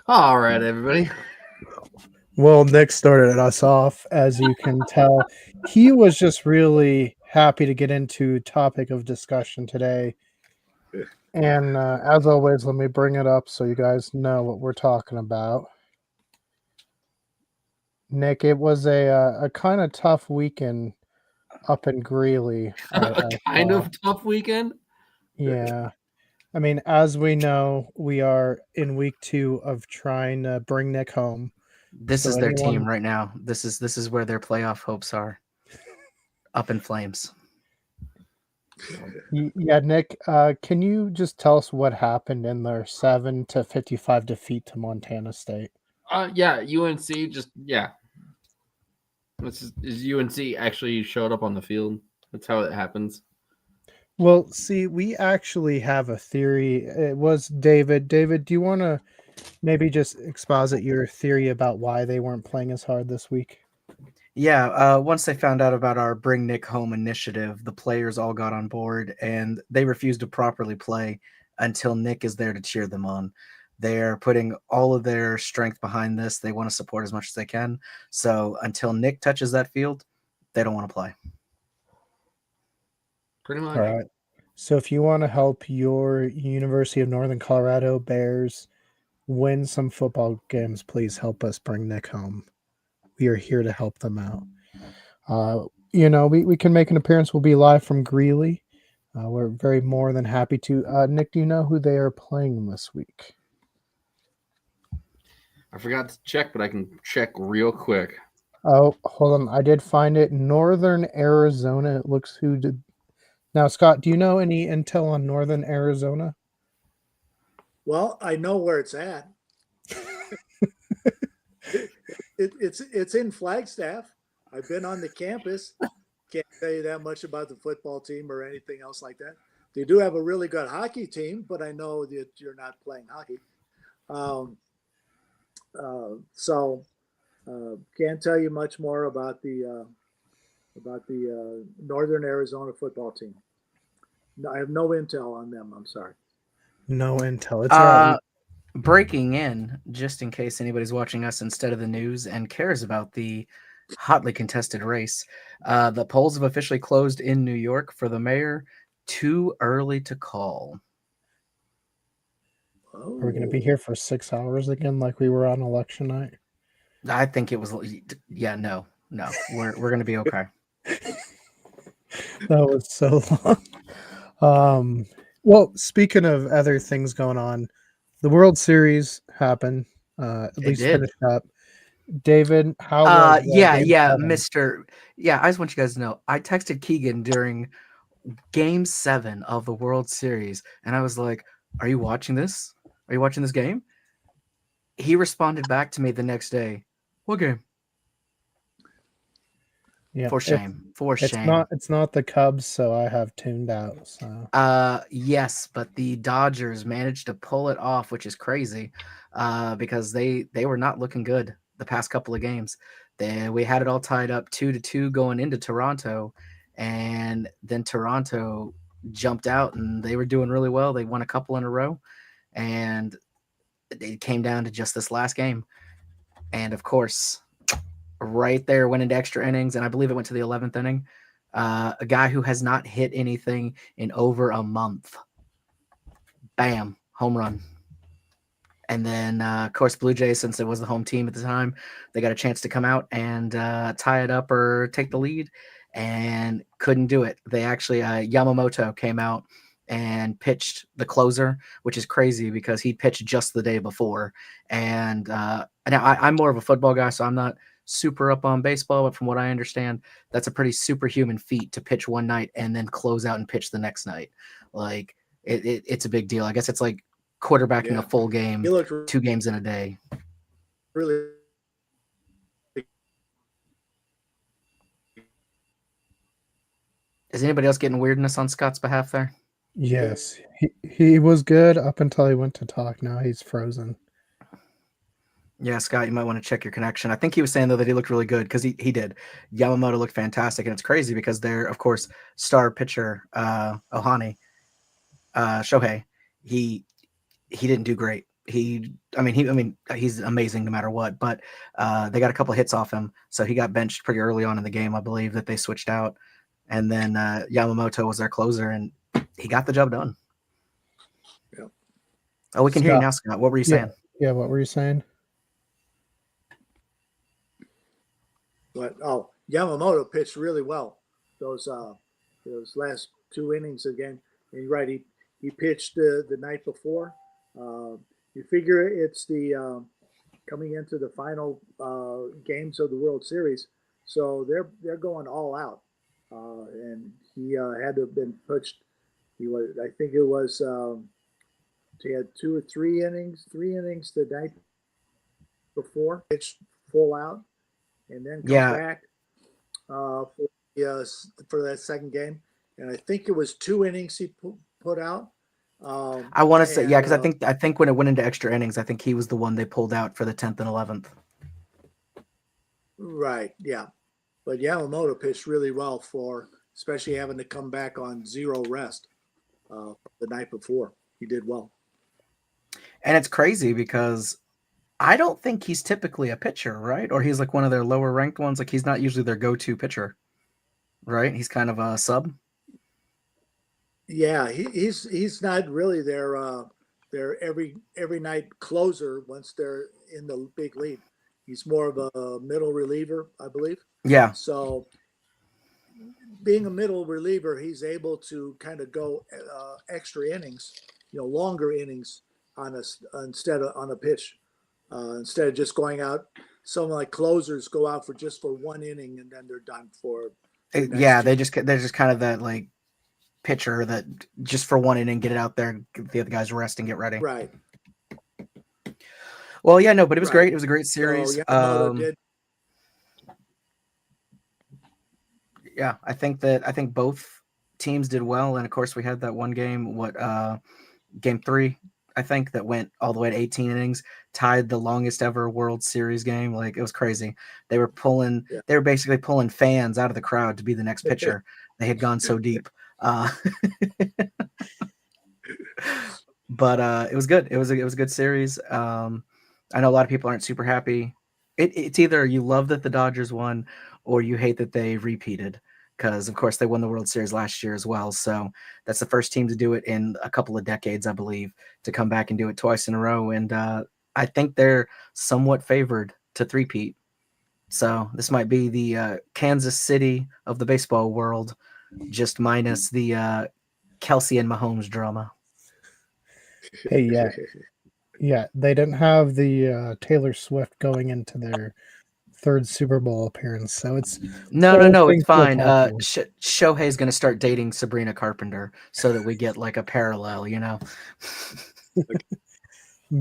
All right, everybody. Well, Nick started us off, as you can tell. He was just really happy to get into topic of discussion today. And as always, let me bring it up so you guys know what we're talking about. Nick, it was a kind of tough weekend up in Greeley. A I kind saw. of tough weekend. Yeah. I mean, as we know, we are in week 2 of trying to bring Nick home. This So is their anyone team right now. This is where their playoff hopes are. Up in flames. Yeah, Nick, can you just tell us what happened in their 7-55 defeat to Montana State? Yeah, UNC This is UNC actually showed up on the field. That's how it happens. Well, see, we actually have a theory. It was David. David, do you want to maybe just exposit your theory about why they weren't playing as hard this week? Yeah, once they found out about our Bring Nick Home initiative, the players all got on board and they refused to properly play until Nick is there to cheer them on. They're putting all of their strength behind this. They want to support as much as they can. So until Nick touches that field, they don't want to play. Pretty much. All right. So if you want to help your University of Northern Colorado Bears win some football games, please help us bring Nick home. We are here to help them out. We can make an appearance. We'll be live from Greeley. We're very more than happy to. Nick, do you know who they are playing this week? I forgot to check, but I can check real quick. Oh, hold on. I did find it. Northern Arizona. It looks who did. Now, Scott, do you know any intel on Northern Arizona? Well, I know where it's at. It's in Flagstaff. I've been on the campus. Can't tell you that much about the football team or anything else like that. They do have a really good hockey team, but I know that you're not playing hockey. Can't tell you much more about the Northern Arizona football team. No, I have no intel on them. I'm sorry. No intel. It's all right. Breaking in, just in case anybody's watching us instead of the news and cares about the hotly contested race, the polls have officially closed in New York for the mayor. Too early to call. Are we going to be here for 6 hours again, like we were on election night? I think it was. Yeah, no. We're gonna be okay. That was so long. Well, speaking of other things going on, the World Series happened. At least did. finished up. David, how was Game 7? Mister. Yeah, I just want you guys to know. I texted Keegan during Game 7 of the World Series, and I was like, "Are you watching this? Are you watching this game?" He responded back to me the next day. What game? Yeah, For shame. For shame. It's not the Cubs, so I have tuned out. So Yes, but the Dodgers managed to pull it off, which is crazy, because they were not looking good the past couple of games. We had it all tied up 2-2 going into Toronto, and then Toronto jumped out and they were doing really well. They won a couple in a row, and it came down to just this last game. And of course, right there went into extra innings, and I believe it went to the 11th inning. A guy who has not hit anything in over a month. Bam, home run. And then, of course, Blue Jays, since it was the home team at the time, they got a chance to come out and tie it up or take the lead, and couldn't do it. They actually, Yamamoto came out and pitched the closer, which is crazy because he pitched just the day before. And now I'm more of a football guy, so I'm not super up on baseball, but from what I understand, that's a pretty superhuman feat to pitch one night and then close out and pitch the next night. Like it's a big deal. I guess it's like quarterbacking a full game, 2 games in a day. Really. Is anybody else getting weirdness on Scott's behalf there? yes, he was good up until he went to talk. Now he's frozen. Yeah, Scott, you might want to check your connection. I think he was saying, though, that he looked really good because he did. Yamamoto looked fantastic, and it's crazy because they're, of course, star pitcher Shohei, he didn't do great. he's amazing no matter what. But they got a couple hits off him, so he got benched pretty early on in the game, I believe, that they switched out, and then Yamamoto was their closer, and he got the job done. Yeah. Oh, we can hear you now, Scott. What were you saying? Yeah, what were you saying? But Yamamoto pitched really well those last 2 innings again. And you're right, he pitched the night before. You figure it's the coming into the final games of the World Series, so they're going all out. And he had to have been pitched. I think it was. He had 2 or 3 innings the night before, pitched full out, and then come back for that second game. And I think it was 2 innings he put out. I want to say, because I think when it went into extra innings, I think he was the one they pulled out for the 10th and 11th. Right, yeah. But Yamamoto pitched really well especially having to come back on 0 rest the night before. He did well. And it's crazy because I don't think he's typically a pitcher, right? Or he's like one of their lower ranked ones. Like he's not usually their go-to pitcher, right? He's kind of a sub. Yeah, he's not really their every night closer once they're in the big league. He's more of a middle reliever, I believe. Yeah. So being a middle reliever, he's able to kind of go extra innings, longer innings instead of on a pitch, instead of just going out. Someone like closers go out for 1 inning and then they're done for. They're just kind of that like pitcher that just for 1 inning, get it out there, the other guys rest and get ready. Right. Well, yeah, no, but it was great. It was a great series. So, yeah, I think both teams did well, and of course we had that one game, game 3, I think, that went all the way to 18 innings, tied the longest ever World Series game. Like, it was crazy. They were basically pulling fans out of the crowd to be the next pitcher. They had gone so deep. But it was good. It was a good series. I know a lot of people aren't super happy. It's either you love that the Dodgers won or you hate that they repeated, because of course they won the World Series last year as well. So that's the first team to do it in a couple of decades, I believe, to come back and do it twice in a row. And I think they're somewhat favored to three-peat. So this might be the Kansas City of the baseball world, just minus the Kelsey and Mahomes drama. Hey, yeah, they didn't have the Taylor Swift going into their 3rd Super Bowl appearance, so it's no, it's fine. Shohei's going to start dating Sabrina Carpenter so that we get like a parallel, I'm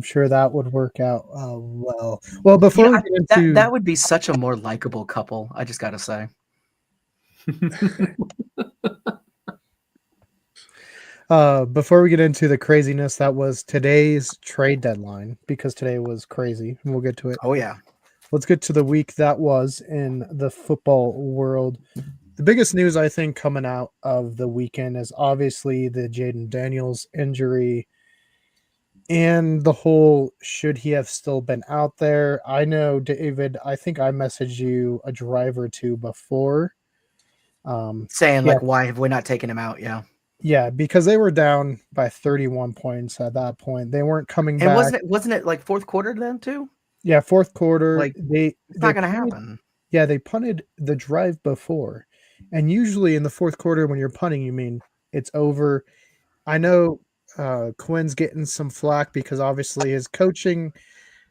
sure that would work out well. Well, before we get into that would be such a more likable couple, I just got to say. Before we get into the craziness that was today's trade deadline, because today was crazy, and we'll get to it. Oh, yeah. Let's get to the week that was in the football world. The biggest news, I think, coming out of the weekend is obviously the Jaden Daniels injury and the whole should he have still been out there. I know, David, I think I messaged you a drive or two before. Saying, like, why have we not taken him out? Yeah. Yeah, because they were down by 31 points at that point. They weren't coming back. And wasn't it like 4th quarter then too? Yeah, 4th quarter. Like, it's not going to happen. Yeah, they punted the drive before. And usually in the 4th quarter when you're punting, you mean it's over. I know Quinn's getting some flack because obviously his coaching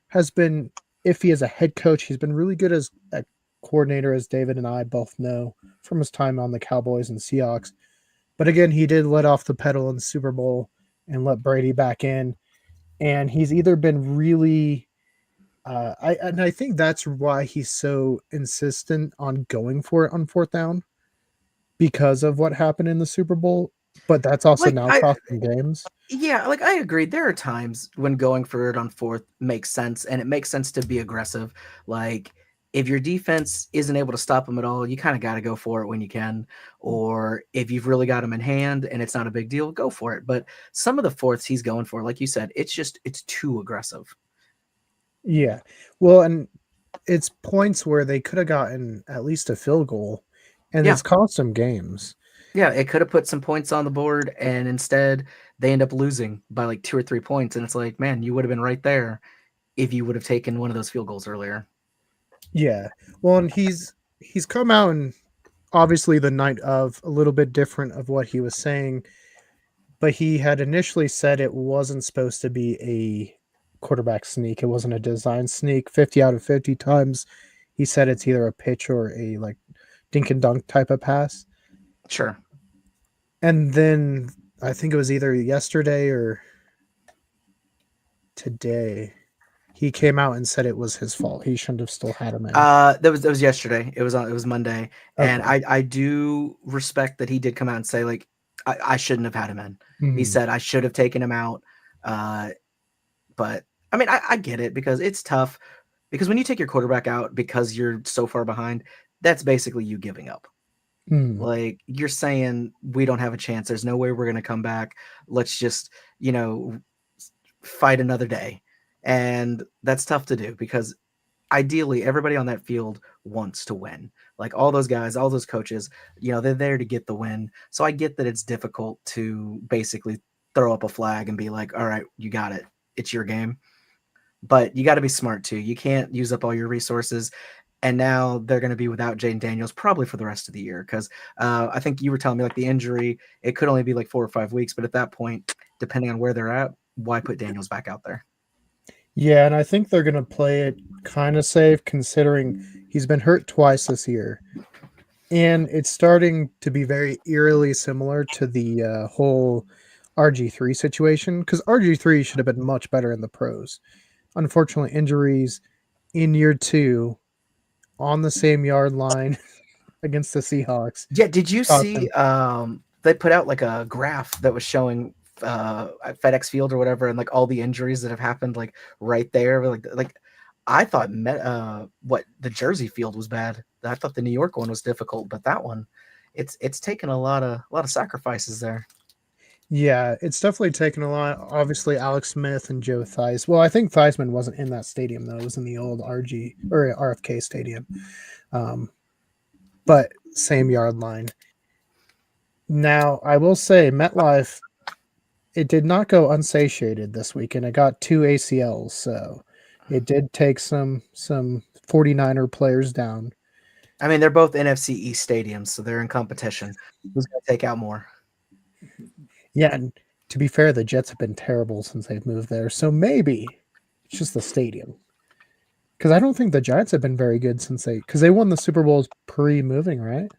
has been iffy as a head coach. He's been really good as a coordinator, as David and I both know from his time on the Cowboys and Seahawks. But again, he did let off the pedal in the Super Bowl and let Brady back in. And he's either been really I think that's why he's so insistent on going for it on 4th down, because of what happened in the Super Bowl. But that's also costing games. Yeah, like I agree. There are times when going for it on 4th makes sense, and it makes sense to be aggressive. Like if your defense isn't able to stop them at all, you kind of got to go for it when you can. Or if you've really got them in hand and it's not a big deal, go for it. But some of the fourths he's going for, like you said, it's too aggressive. Yeah. Well, and it's points where they could have gotten at least a field goal, and Yeah. it's cost them games. Yeah, it could have put some points on the board, and instead they end up losing by like 2 or 3 points. And it's like, man, you would have been right there if you would have taken one of those field goals earlier. Yeah. Well, and he's come out and obviously the night of a little bit different of what he was saying, but he had initially said it wasn't supposed to be a quarterback sneak. It wasn't a design sneak. 50 out of 50 times he said it's either a pitch or a like dink and dunk type of pass. Sure. And then I think it was either yesterday or today he came out and said it was his fault. He shouldn't have still had him in. That was yesterday. It was Monday, and Okay. I do respect that he did come out and say like I shouldn't have had him in. He Mhm. said I should have taken him out, but I mean I get it because it's tough because when you take your quarterback out because you're so far behind, that's basically you giving up. Mhm. Like you're saying we don't have a chance. There's no way we're gonna come back. Let's just fight another day, and that's tough to do because ideally everybody on that field wants to win. Like all those guys, all those coaches, they're there to get the win. So I get that it's difficult to basically throw up a flag and be like, all right, you got it. It's your game. But you got to be smart too. You can't use up all your resources. And now they're going to be without Jaden Daniels probably for the rest of the year. Because I think you were telling me like the injury, it could only be like 4 or 5 weeks. But at that point, depending on where they're at, why put Daniels back out there? Yeah, and I think they're going to play it kind of safe considering he's been hurt twice this year. And it's starting to be very eerily similar to the whole RG3 situation because RG3 should have been much better in the pros. Unfortunately, injuries in year 2 on the same yard line against the Seahawks. Yeah, did you cost see them. they put out like a graph that was showing at FedEx Field or whatever and like all the injuries that have happened like right there like I thought what the Jersey field was bad. I thought the New York one was difficult, but that one it's taken a lot of sacrifices there. Yeah, it's definitely taken a lot. Obviously, Alex Smith and Joe Theis. Well, I think Theismann wasn't in that stadium though; it was in the old RG or RFK stadium. But same yard line. Now, I will say, MetLife, it did not go unsatiated this weekend. It got 2 ACLs, so it did take some 49er players down. I mean, they're both NFC East stadiums, so they're in competition. Who's going to take out more? Yeah, and to be fair, the Jets have been terrible since they've moved there. So maybe it's just the stadium. Because I don't think the Giants have been very good since because they won the Super Bowls pre-moving, right?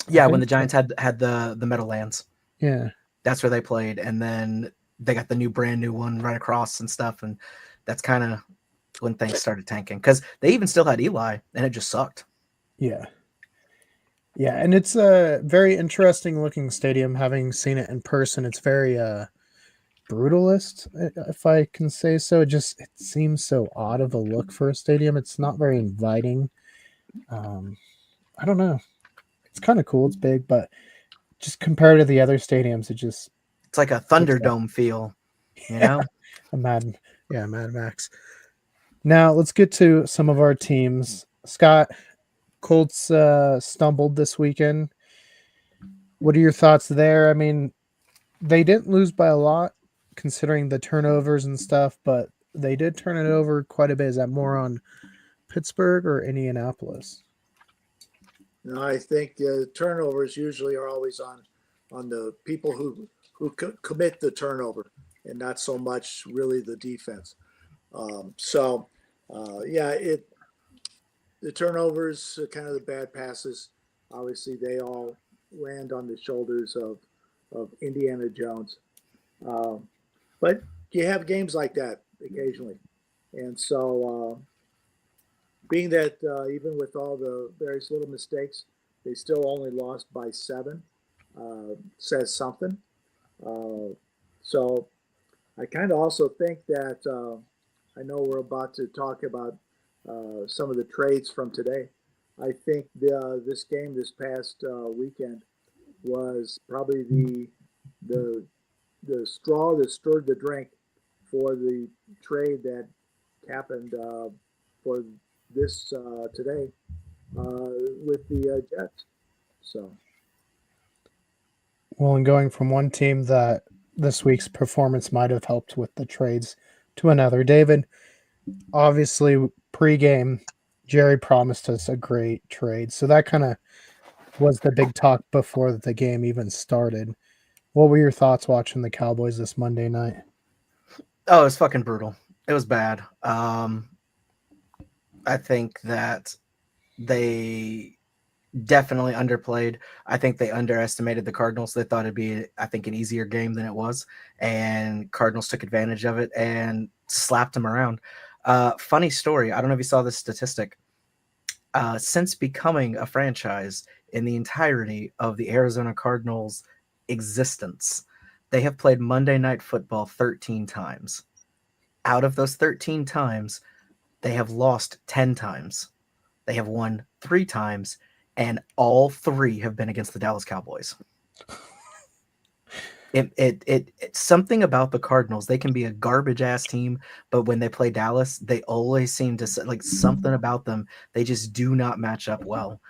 Yeah, when the Giants had the Meadowlands. Yeah. That's where they played, and then they got the brand new one right across and stuff, and that's kind of when things started tanking because they even still had Eli, and it just sucked. Yeah. Yeah, and it's a very interesting looking stadium. Having seen it in person, it's very brutalist, if I can say so. It seems so odd of a look for a stadium. It's not very inviting. I don't know. It's kind of cool. It's big, but just compared to the other stadiums, it's like a Thunderdome feel, a Mad Max. Now let's get to some of our teams. Scott, Colts stumbled this weekend. What are your thoughts there? I mean, they didn't lose by a lot considering the turnovers and stuff, but they did turn it over quite a bit. Is that more on Pittsburgh or Indianapolis? No, I think the turnovers usually are always on the people who commit the turnover, and not so much really the defense. The turnovers, kind of the bad passes, obviously they all land on the shoulders of Indiana Jones. But you have games like that occasionally, and so. Being that even with all the various little mistakes, they still only lost by 7, says something. So I kind of also think that I know we're about to talk about some of the trades from today. I think this game this past weekend was probably the the straw that stirred the drink for the trade that happened for this today with the Jets. So, Well, and going from one team that this week's performance might have helped with the trades to another, David, obviously pregame, Jerry promised us a great trade. So that kind of was the big talk before the game even started. What were your thoughts watching the Cowboys this Monday night? Oh, it was fucking brutal. It was bad. I think that they definitely underplayed. I think they underestimated the Cardinals. They thought it'd be, I think, an easier game than it was, and Cardinals took advantage of it and slapped them around. Funny story. I don't know if you saw this statistic. Since becoming a franchise in the entirety of the Arizona Cardinals' existence, they have played Monday Night Football 13 times. Out of those 13 times, they have lost 10 times. They have won 3 times, and all 3 have been against the Dallas Cowboys. It's something about the Cardinals. They can be a garbage ass team, but when they play Dallas, they always seem to, like, something about them. They just do not match up well.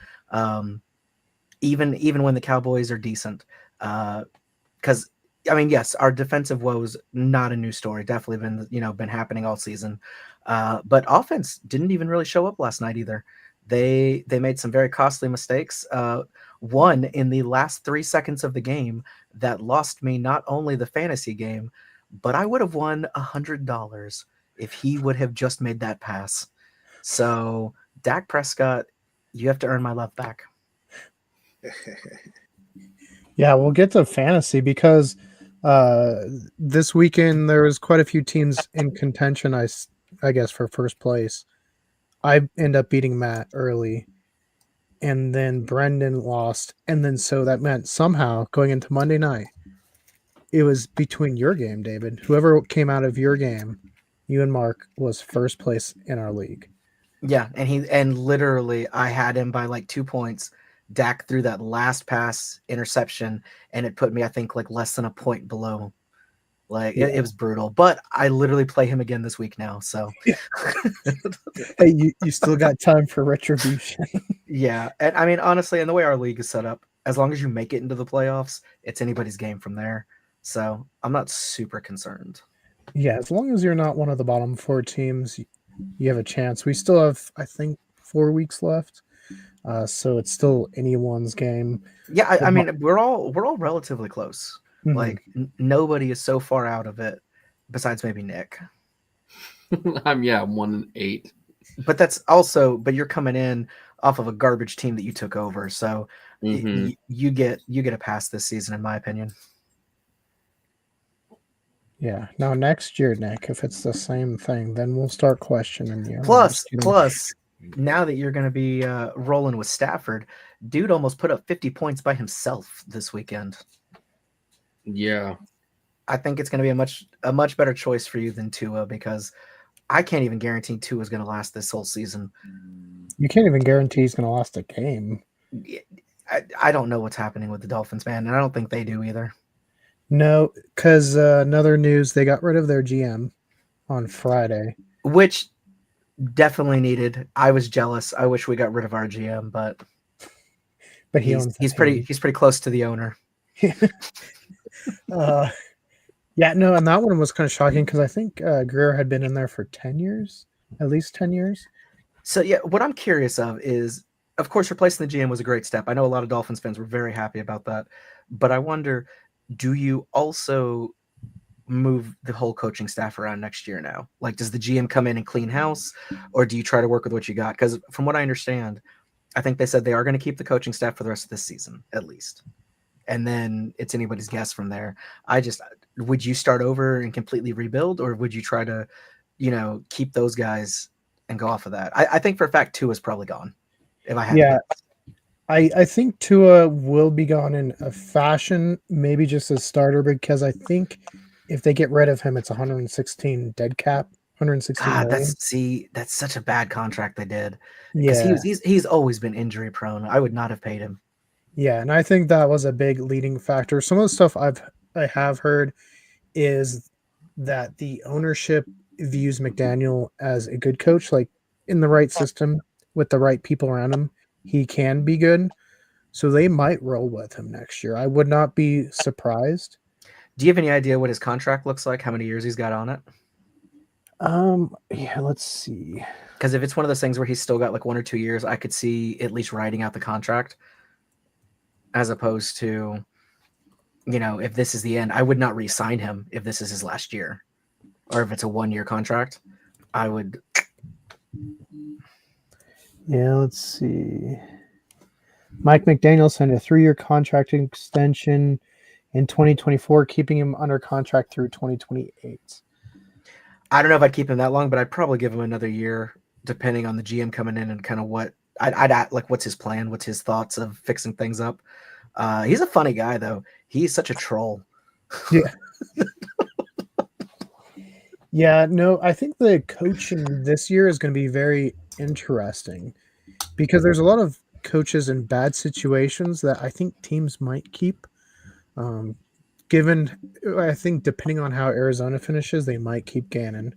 Even when the Cowboys are decent, because I mean, yes, our defensive woes, not a new story. Definitely been happening all season. But offense didn't even really show up last night either. They made some very costly mistakes. One in the last 3 seconds of the game that lost me not only the fantasy game, but I would have won $100 if he would have just made that pass. So, Dak Prescott, you have to earn my love back. Yeah, we'll get to fantasy because this weekend there was quite a few teams in contention, I guess, for first place. I end up beating Matt early, and then Brendan lost, and then so that meant somehow going into Monday night, it was between your game, David. Whoever came out of your game, you and Mark, was first place in our league. Yeah, and literally I had him by like 2 points. Dak threw that last pass interception, and it put me, I think, like less than a point below. Like it was brutal, but I literally play him again this week now. So, Hey, you still got time for retribution. yeah, and I mean, honestly, and the way our league is set up, as long as you make it into the playoffs, it's anybody's game from there. So I'm not super concerned. Yeah, as long as you're not one of the bottom 4 teams, you have a chance. We still have, I think, 4 weeks left, so it's still anyone's game. Yeah, I mean, we're all relatively close. Mhm. Like nobody is so far out of it, besides maybe Nick. I'm 1-8. But that's also, but you're coming in off of a garbage team that you took over, so you get a pass this season, in my opinion. Yeah. Now next year, Nick, if it's the same thing, then we'll start questioning you. Plus, now that you're going to be rolling with Stafford, dude almost put up 50 points by himself this weekend. Yeah. I think it's going to be a much better choice for you than Tua, because I can't even guarantee Tua is going to last this whole season. You can't even guarantee he's going to last a game. I don't know what's happening with the Dolphins, man, and I don't think they do either. No, because another news, they got rid of their GM on Friday. Which definitely needed. I was jealous. I wish we got rid of our GM, but he's pretty close to the owner. Yeah, no, and that one was kind of shocking because I think Greer had been in there for 10 years, at least 10 years. So, yeah, what I'm curious of is, of course, replacing the GM was a great step. I know a lot of Dolphins fans were very happy about that. But I wonder, do you also move the whole coaching staff around next year now? Like, does the GM come in and clean house, or do you try to work with what you got? Because from what I understand, I think they said they are going to keep the coaching staff for the rest of this season, at least. And then it's anybody's guess from there. Would you start over and completely rebuild, or would you try to, keep those guys and go off of that? I think for a fact Tua is probably gone. If I had to guess. I think Tua will be gone in a fashion, maybe just as starter, because I think if they get rid of him, it's 116 dead cap, 160 God, million. that's such a bad contract they did. Because Yeah, he's always been injury prone. I would not have paid him. yeah, and I think that was a big leading factor. Some of the stuff I have heard is that the ownership views McDaniel as a good coach, like in the right system with the right people around him, he can be good. So they might roll with him next year. I would not be surprised. Do you have any idea what his contract looks like? How many years he's got on it? Yeah, let's see. Because if it's one of those things where he's still got like 1 or 2 years, I could see at least writing out the contract, as opposed to, if this is the end, I would not re-sign him if this is his last year, or if it's a 1-year contract. I would. Yeah, let's see. Mike McDaniel signed a 3-year contract extension in 2024, keeping him under contract through 2028. I don't know if I'd keep him that long, but I'd probably give him another year, depending on the GM coming in and kind of what I'd like. What's his plan? What's his thoughts of fixing things up? He's a funny guy, though. He's such a troll. Yeah. Yeah, no, I think the coaching this year is going to be very interesting because there's a lot of coaches in bad situations that I think teams might keep. I think depending on how Arizona finishes, they might keep Gannon.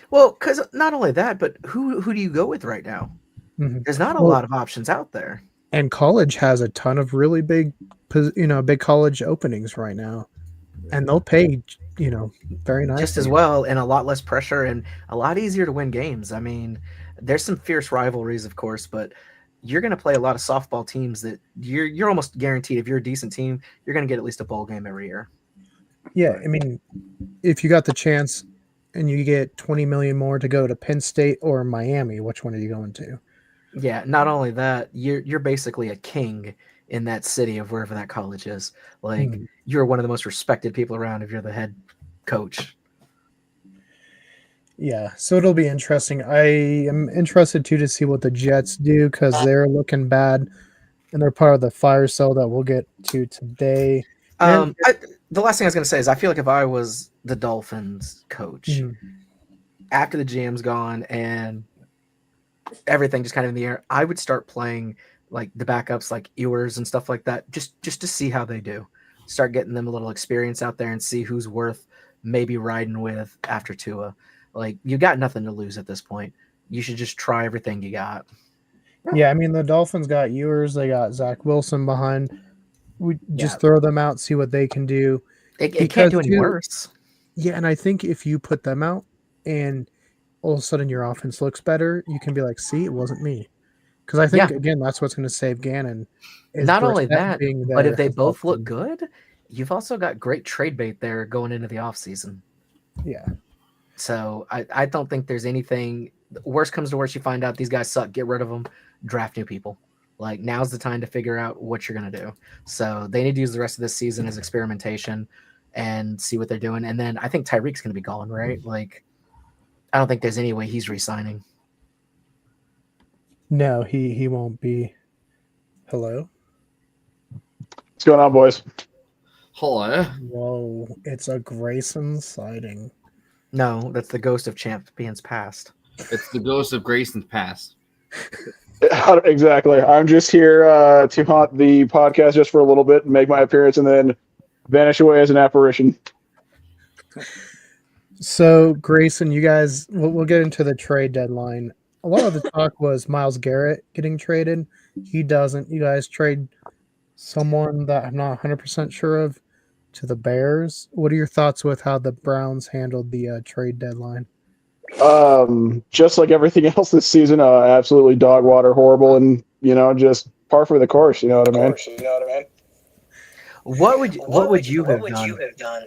Well, because not only that, but who do you go with right now? Mhm. There's not a lot of options out there. And college has a ton of really big college openings right now, and they'll pay, very nicely. Just as well, and a lot less pressure and a lot easier to win games. I mean, there's some fierce rivalries, of course, but you're going to play a lot of softball teams that you're almost guaranteed, if you're a decent team, you're going to get at least a bowl game every year. Yeah, I mean, if you got the chance and you get 20 million more to go to Penn State or Miami, which one are you going to? Yeah, not only that, you're basically a king in that city of wherever that college is. Like, you're one of the most respected people around if you're the head coach. Yeah, so it'll be interesting. I am interested too to see what the Jets do because they're looking bad, and they're part of the fire sale that we'll get to today. The last thing I was going to say is I feel like if I was the Dolphins coach, after the GM's gone and everything just kind of in the air, I would start playing like the backups, like Ewers and stuff like that, just to see how they do. Start getting them a little experience out there and see who's worth maybe riding with after Tua. Like, you got nothing to lose at this point. You should just try everything you got. Yeah, I mean, the Dolphins got Ewers. They got Zach Wilson behind. We just throw them out, see what they can do. It can't do any worse. Yeah, and I think if you put them out and all of a sudden your offense looks better, you can be like, see, it wasn't me. Because I think, again, that's what's going to save Gannon. Not only that, but if they both look good, you've also got great trade bait there going into the offseason. Yeah. So I don't think there's anything. Worst comes to worst, you find out these guys suck, get rid of them, draft new people. Like, now's the time to figure out what you're going to do. So they need to use the rest of this season as experimentation and see what they're doing. And then I think Tyreek's going to be gone, right? Like, I don't think there's any way he's re-signing. No, he won't be. Hello? What's going on, boys? Hello. Whoa, it's a Grayson sighting. No, that's the ghost of champions past. It's the ghost of Grayson's past. Exactly. I'm just here to haunt the podcast just for a little bit and make my appearance and then vanish away as an apparition. So, Grayson, you guys, we'll get into the trade deadline. A lot of the talk was Myles Garrett getting traded. He doesn't. You guys trade someone that I'm not 100% sure of to the Bears. What are your thoughts with how the Browns handled the trade deadline? Just like everything else this season, absolutely dog water, horrible, and just par for the course. You know what I mean? What would you have done?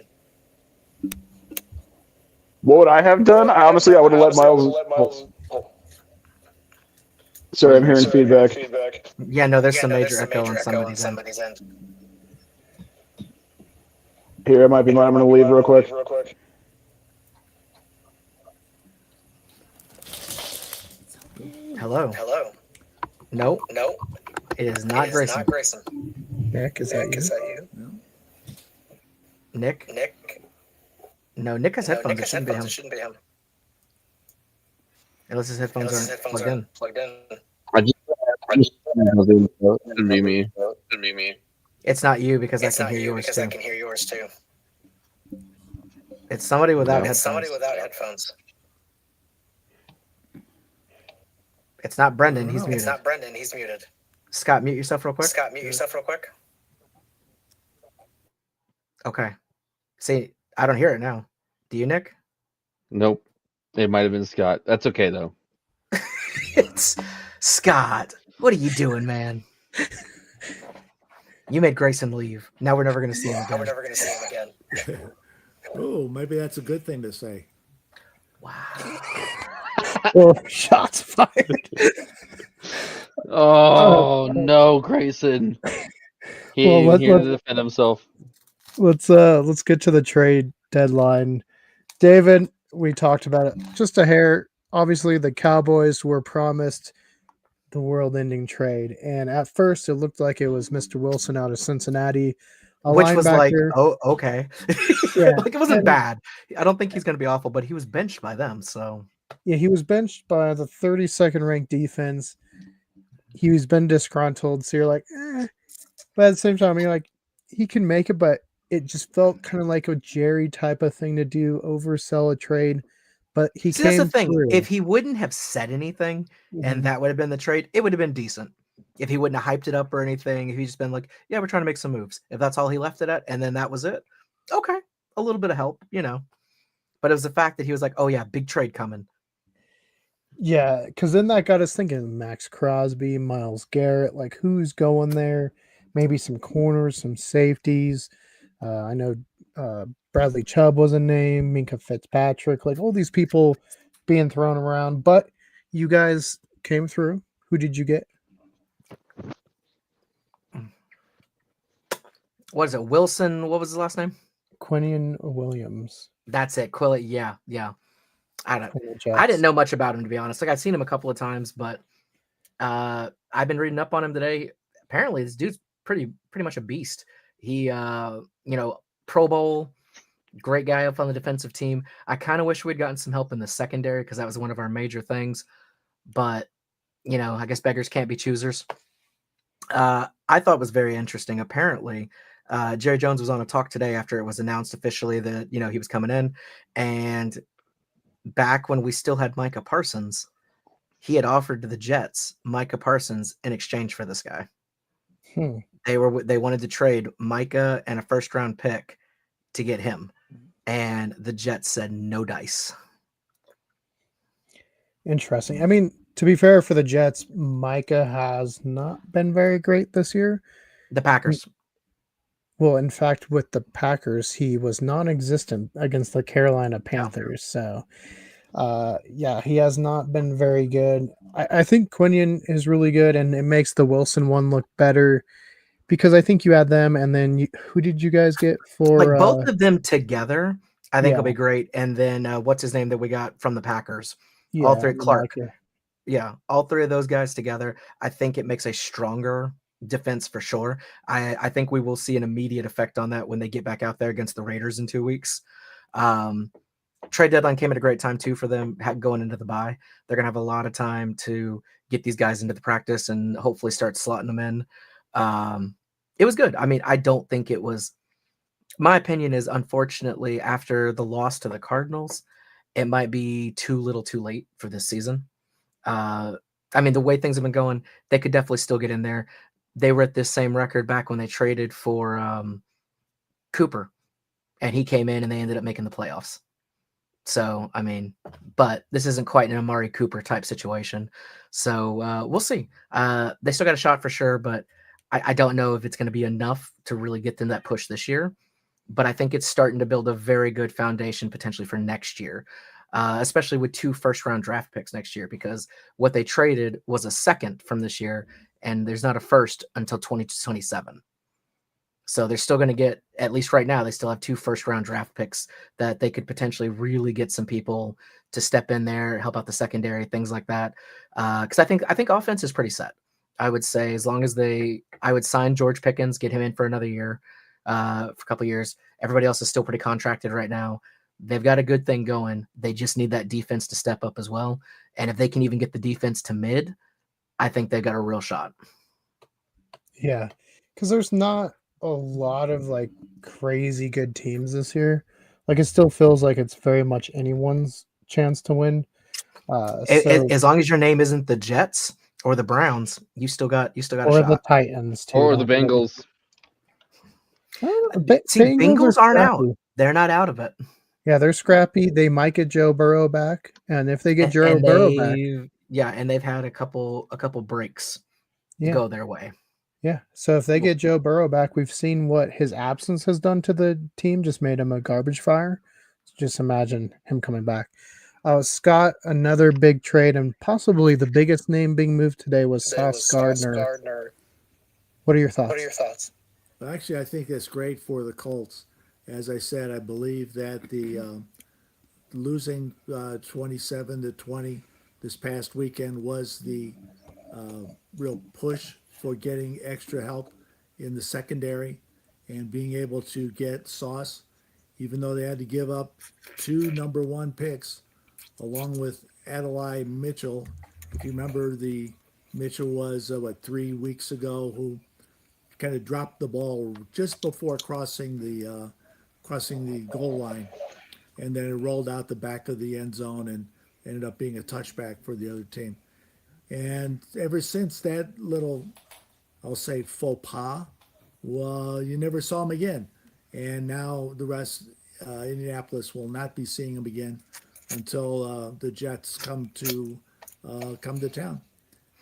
What would I have done? Honestly, I would have let Myles. Sorry, I'm hearing feedback. Yeah, no, there's some major echo on somebody's end. Here, it might be mine. I'm going to leave real quick. Hello. Nope. It is not Grayson. Nick, is that you? No. Nick? No, Nick has headphones. It shouldn't be him. Unless his headphones aren't plugged in. I just it'd be me. It's not you because I can hear yours too. It's somebody without headphones. It's not Brendan. He's muted. Scott, mute yourself real quick. Okay. See, I don't hear it now. Do you, Nick? Nope. It might have been Scott. That's okay though. It's Scott. What are you doing, man? You made Grayson leave. Now we're never going to see him again. Oh, maybe that's a good thing to say. Wow. Oh, shots fired. Oh no, Grayson. He Well, ain't here to defend himself. Let's get to the trade deadline. David, we talked about it just a hair. Obviously, the Cowboys were promised the world-ending trade, and at first, it looked like it was Mr. Wilson out of Cincinnati, which was like, linebacker. oh, okay. Yeah, like it wasn't bad. I don't think he's going to be awful, but he was benched by them. So yeah, he was benched by the 32nd ranked defense. He's been disgruntled, so you're like, but at the same time, you're like, he can make it, but it just felt kind of like a Jerry type of thing to do, oversell a trade. But he came that's the thing. through. If he wouldn't have said anything, and that would have been the trade, it would have been decent. If he wouldn't have hyped it up or anything, if he'd just been like, yeah, we're trying to make some moves. If that's all he left it at, and then that was it, okay, a little bit of help, But it was the fact that he was like, oh yeah, big trade coming. Yeah, because then that got us thinking Max Crosby, Myles Garrett, like who's going there? Maybe some corners, some safeties. I know Bradley Chubb was a name, Minka Fitzpatrick, like all these people being thrown around. But you guys came through. Who did you get? What is it? Wilson. What was his last name? Quinion Williams. That's it. Quillet. Yeah. I didn't know much about him, to be honest. Like I've seen him a couple of times, but I've been reading up on him today. Apparently, this dude's pretty much a beast. He, Pro Bowl, great guy up on the defensive team. I kind of wish we'd gotten some help in the secondary because that was one of our major things. But I guess beggars can't be choosers. I thought it was very interesting. Apparently, Jerry Jones was on a talk today after it was announced officially that he was coming in, and back when we still had Micah Parsons, he had offered to the Jets Micah Parsons in exchange for this guy. They wanted to trade Micah and a first-round pick to get him, and the Jets said no dice. Interesting. I mean, to be fair for the Jets, Micah has not been very great this year. The Packers. Well, in fact, with the Packers, he was non-existent against the Carolina Panthers. Yeah. So, he has not been very good. I think Quinion is really good, and it makes the Wilson one look better because I think you had them, and then who did you guys get for? Like both of them together, I think will be great. And then what's his name that we got from the Packers? Yeah, all three, Clark. Micah. Yeah, all three of those guys together, I think it makes a stronger defense for sure. I think we will see an immediate effect on that when they get back out there against the Raiders in 2 weeks. Trade deadline came at a great time too for them going into the bye. They're gonna have a lot of time to get these guys into the practice and hopefully start slotting them in. It was good. I mean, I don't think it was. My opinion is, unfortunately, after the loss to the Cardinals, it might be too little, too late for this season. I mean, the way things have been going, they could definitely still get in there. They were at this same record back when they traded for Cooper, and he came in and they ended up making the playoffs. So, I mean, but this isn't quite an Amari Cooper type situation. So we'll see. They still got a shot for sure, but I don't know if it's going to be enough to really get them that push this year. But I think it's starting to build a very good foundation potentially for next year, especially with 2 first-round draft picks next year, because what they traded was a second from this year, and there's not a first until 2027. So they're still going to get, at least right now, they still have 2 first-round draft picks that they could potentially really get some people to step in there, help out the secondary, things like that. Because I think offense is pretty set. I would say as long as I would sign George Pickens, get him in for another year, for a couple of years. Everybody else is still pretty contracted right now. They've got a good thing going. They just need that defense to step up as well. And if they can even get the defense to mid, I think they've got a real shot. Yeah, because there's not a lot of like crazy good teams this year. Like it still feels like it's very much anyone's chance to win. So As long as your name isn't the Jets or the Browns, you still got a or shot. the Titans too. Or the Bengals. See, Bengals aren't out. They're not out of it. Yeah, they're scrappy. They might get Joe Burrow back, and if they get Joe Burrow back, and they've had a couple breaks yeah, go their way. yeah. So if they get Joe Burrow back, we've seen what his absence has done to the team. Just made him a garbage fire. Just imagine him coming back. Scott, another big trade, and possibly the biggest name being moved today was Sauce Gardner. What are your thoughts? Actually, I think that's great for the Colts. As I said, I believe that the losing 27-20 this past weekend was the real push for getting extra help in the secondary and being able to get Sauce, even though they had to give up 2 number 1 picks, along with Adlai Mitchell. If you remember, the Mitchell was 3 weeks ago, who kind of dropped the ball just before crossing the goal line, and then it rolled out the back of the end zone and ended up being a touchback for the other team. And ever since that little, I'll say, faux pas, well, you never saw him again. And now the rest, Indianapolis will not be seeing him again until the Jets come to town.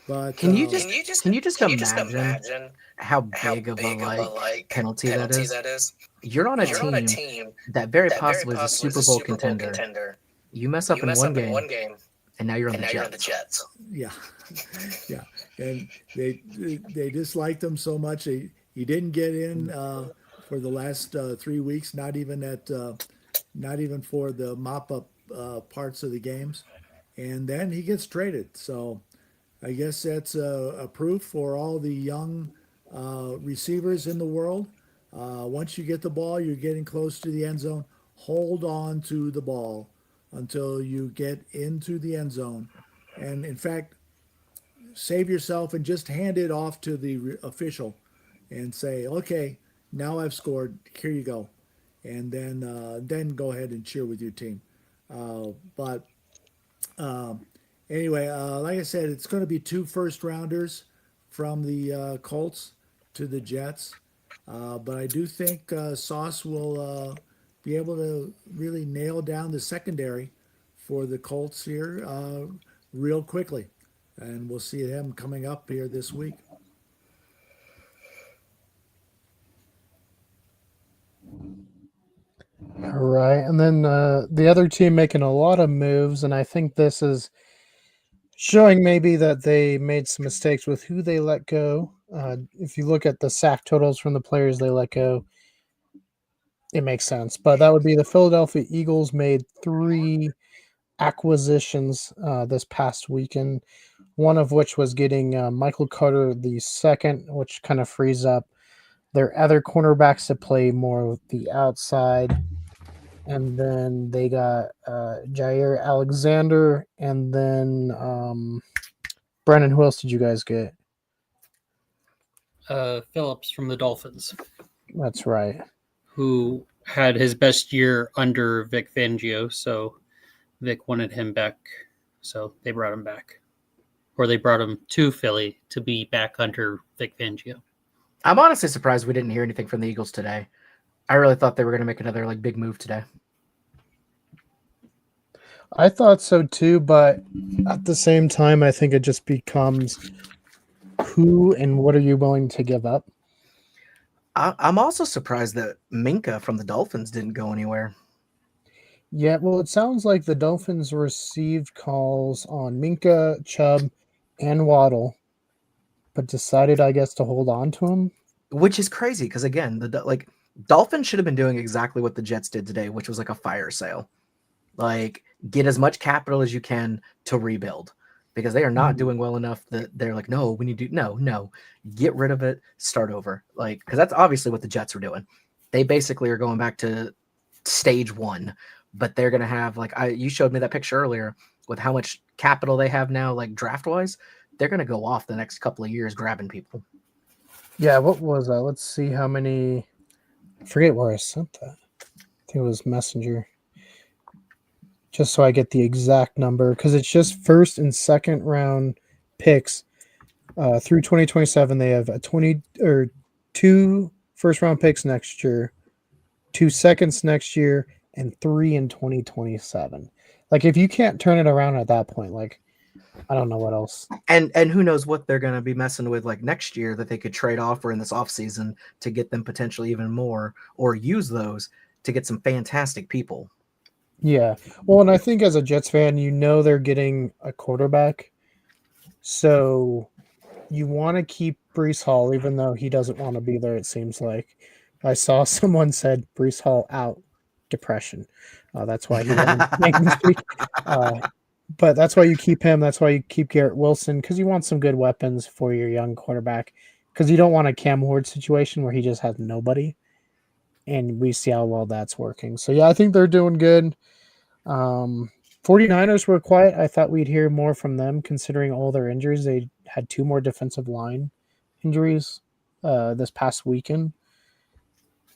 But can you just imagine how big of a penalty that is? You're on a team that very possibly is a Super Bowl contender. You mess up in one game, and now you're on the Jets. Yeah, yeah, and they disliked him so much. He didn't get in for the last 3 weeks. Not even for the mop up parts of the games, and then he gets traded. So I guess that's a proof for all the young receivers in the world. Once you get the ball, you're getting close to the end zone. Hold on to the ball until you get into the end zone. And in fact, save yourself and just hand it off to the official and say, okay, now I've scored. Here you go. And then go ahead and cheer with your team. Anyway, like I said, it's going to be 2 first-rounders from the Colts to the Jets. But I do think Sauce will be able to really nail down the secondary for the Colts here real quickly. And we'll see him coming up here this week. All right. And then the other team making a lot of moves, and I think this is showing maybe that they made some mistakes with who they let go. If you look at the sack totals from the players they let go, it makes sense. But that would be the Philadelphia Eagles made 3 acquisitions this past weekend, one of which was getting Michael Carter the second, which kind of frees up their other cornerbacks to play more with the outside. And then they got Jair Alexander, and then Brennan, who else did you guys get? Phillips from the Dolphins, That's right. who had his best year under Vic Fangio. So Vic wanted him back. So they brought him back. Or they brought him to Philly to be back under Vic Fangio. I'm honestly surprised we didn't hear anything from the Eagles today. I really thought they were going to make another big move today. I thought so too, but at the same time, I think it just becomes who and what are you willing to give up? I'm also surprised that Minka from the Dolphins didn't go anywhere. Yeah, well, it sounds like the Dolphins received calls on Minka, Chubb, and Waddle, but decided, I guess, to hold on to him. Which is crazy because, again, the Dolphins should have been doing exactly what the Jets did today, which was like a fire sale. Get as much capital as you can to rebuild, because they are not doing well enough that they're like, no, we need to no, get rid of it, start over. Because that's obviously what the Jets are doing. They basically are going back to stage 1, but they're gonna have you showed me that picture earlier with how much capital they have now, like draft wise. They're gonna go off the next couple of years grabbing people. Yeah, what was that? Let's see how many. I forget where I sent that. I think it was Messenger. Just so I get the exact number, because it's just first and second round picks through 2027. They have 2 first round picks next year, 2 seconds next year, and 3 in 2027. Like, if you can't turn it around at that point, like, I don't know what else. And who knows what they're going to be messing with like next year that they could trade off or in this offseason to get them potentially even more, or use those to get some fantastic people. Yeah. Well, and I think as a Jets fan, they're getting a quarterback. So you want to keep Breece Hall, even though he doesn't want to be there, it seems like. I saw someone said Breece Hall out, depression. That's why he won't make this week. But that's why you keep him. That's why you keep Garrett Wilson, because you want some good weapons for your young quarterback, because you don't want a Cam Ward situation where he just has nobody. And we see how well that's working. So, yeah, I think they're doing good. 49ers were quiet. I thought we'd hear more from them considering all their injuries. They had 2 more defensive line injuries this past weekend.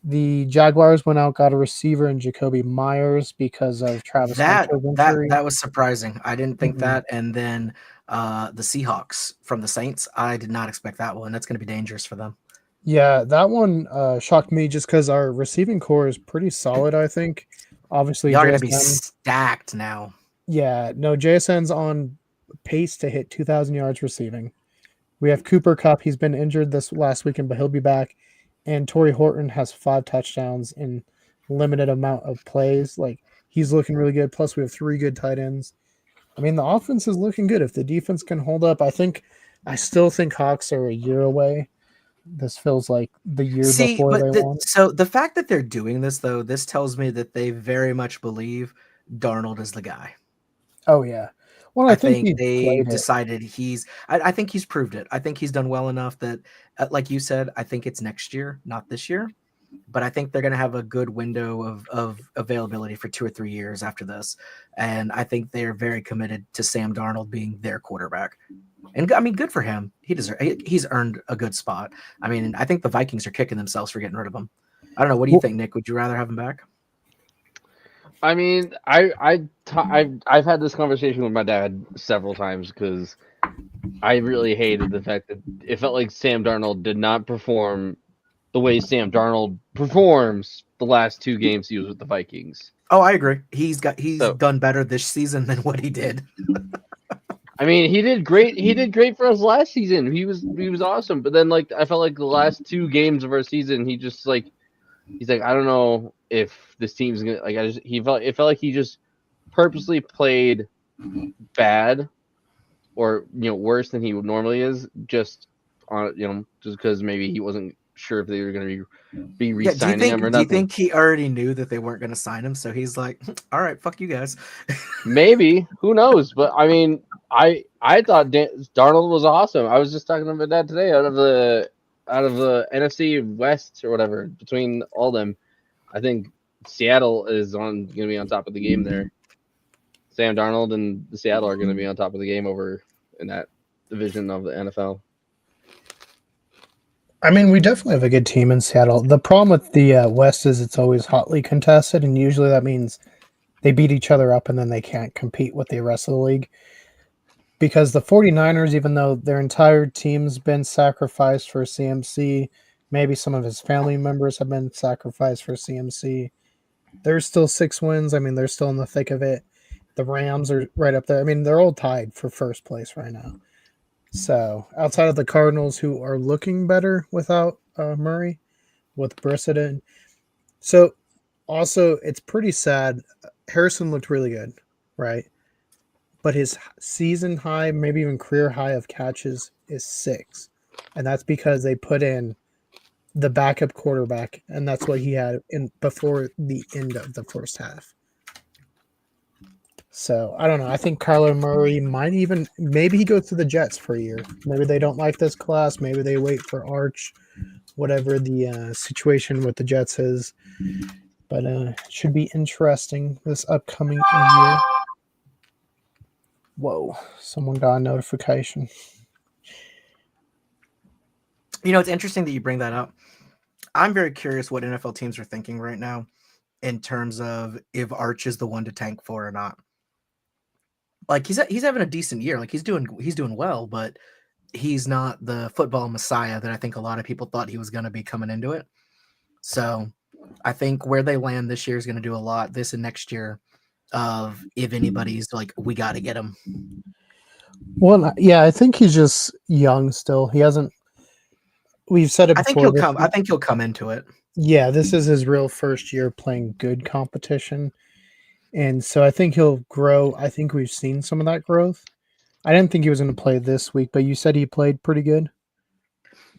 The Jaguars went out, got a receiver in Jacoby Myers because of Travis Hunter's injury. That was surprising. I didn't think that. And then the Seahawks from the Saints, I did not expect that one. That's going to be dangerous for them. Yeah, that one shocked me just because our receiving core is pretty solid, I think. Obviously, y'all are going to be stacked now. Yeah, no, JSN's on pace to hit 2,000 yards receiving. We have Cooper Kupp. He's been injured this last weekend, but he'll be back. And Torrey Horton has 5 touchdowns in limited amount of plays. Like, he's looking really good. Plus, we have 3 good tight ends. I mean, the offense is looking good. If the defense can hold up, I still think Hawks are a year away. This feels like the year before they won. So the fact that they're doing this, though, this tells me that they very much believe Darnold is the guy. Oh, yeah. Well, I think they decided I think he's proved it. I think he's done well enough that, like you said, I think it's next year, not this year. But I think they're going to have a good window of availability for 2 or 3 years after this. And I think they're very committed to Sam Darnold being their quarterback. And I mean, good for him. He's earned a good spot. I mean, I think the Vikings are kicking themselves for getting rid of him. I don't know. What do you think, Nick? Would you rather have him back? I mean, I've had this conversation with my dad several times because I really hated the fact that it felt like Sam Darnold did not perform the way Sam Darnold performs the last 2 games he was with the Vikings. Oh, I agree. He's done better this season than what he did. I mean, he did great. He did great for us last season. He was awesome. But then, like, I felt like the last 2 games of our season, he's like, I don't know if this team's gonna like. It felt like he just purposely played bad, or worse than he normally is, just on just because maybe he wasn't sure if they were going to be re-signing him or not. Do you think he already knew that they weren't going to sign him? So he's like, all right, fuck you guys. Maybe. Who knows? But I mean, I thought Darnold was awesome. I was just talking to my dad today out of the NFC West or whatever, between all them, I think Seattle is going to be on top of the game there. Sam Darnold and the Seattle are going to be on top of the game over in that division of the NFL. I mean, we definitely have a good team in Seattle. The problem with the West is it's always hotly contested, and usually that means they beat each other up and then they can't compete with the rest of the league. Because the 49ers, even though their entire team's been sacrificed for CMC, maybe some of his family members have been sacrificed for CMC, there's still 6 wins. I mean, they're still in the thick of it. The Rams are right up there. I mean, they're all tied for first place right now. So outside of the Cardinals, who are looking better without Murray, with Brissett. So also, it's pretty sad. Harrison looked really good, right? But his season high, maybe even career high of catches is 6. And that's because they put in the backup quarterback, and that's what he had before the end of the first half. So, I don't know. I think Kyler Murray maybe he goes to the Jets for a year. Maybe they don't like this class. Maybe they wait for Arch, whatever the situation with the Jets is. But it should be interesting this upcoming year. Whoa, someone got a notification. It's interesting that you bring that up. I'm very curious what NFL teams are thinking right now in terms of if Arch is the one to tank for or not. Like he's having a decent year. Like he's doing well, but he's not the football messiah that I think a lot of people thought he was going to be coming into it. So I think where they land this year is going to do a lot this and next year of if anybody's like, we got to get him. Well, yeah, I think he's just young still. He hasn't. We've said it I before. I think he'll come into it. Yeah, this is his real first year playing good competition. And so I think he'll grow. I think we've seen some of that growth. I didn't think he was going to play this week, but you said he played pretty good.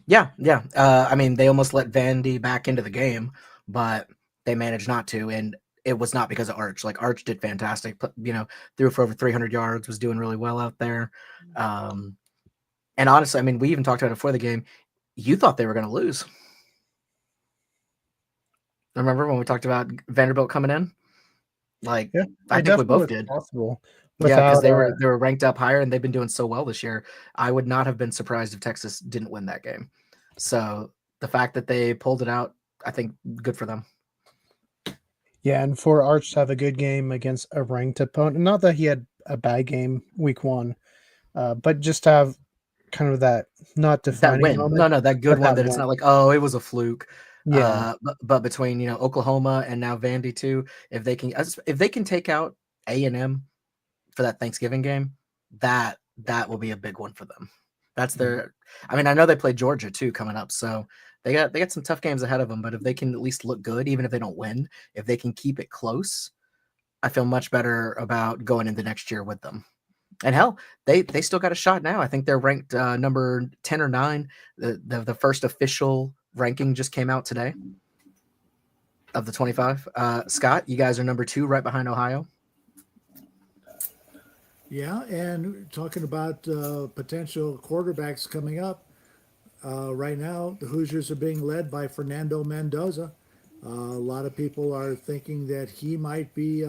Yeah. I mean, they almost let Vandy back into the game, but they managed not to. And it was not because of Arch. Like Arch did fantastic, threw for over 300 yards, was doing really well out there. And honestly, I mean, we even talked about it before the game. You thought they were going to lose. Remember when we talked about Vanderbilt coming in? Like, Yeah, I think we both did. Possible. Because they were ranked up higher and they've been doing so well this year. I would not have been surprised if Texas didn't win that game. So the fact that they pulled it out, I think good for them. Yeah, and for Arch to have a good game against a ranked opponent, not that he had a bad game week 1, but just to have kind of that not defining that win. moment. No, that good one that it's not like, oh, it was a fluke. Yeah. But between Oklahoma and now Vandy too, if they can take out A&M for that Thanksgiving game, that will be a big one for them. That's their. I mean, I know they play Georgia too coming up, so they got some tough games ahead of them. But if they can at least look good, even if they don't win, if they can keep it close, I feel much better about going into next year with them. And hell, they still got a shot now. I think they're ranked number 10 or 9. The first official ranking just came out today of the 25. Scott, you guys are number 2, right behind Ohio. Yeah, and talking about potential quarterbacks coming up, right now the Hoosiers are being led by Fernando Mendoza. A lot of people are thinking that he might be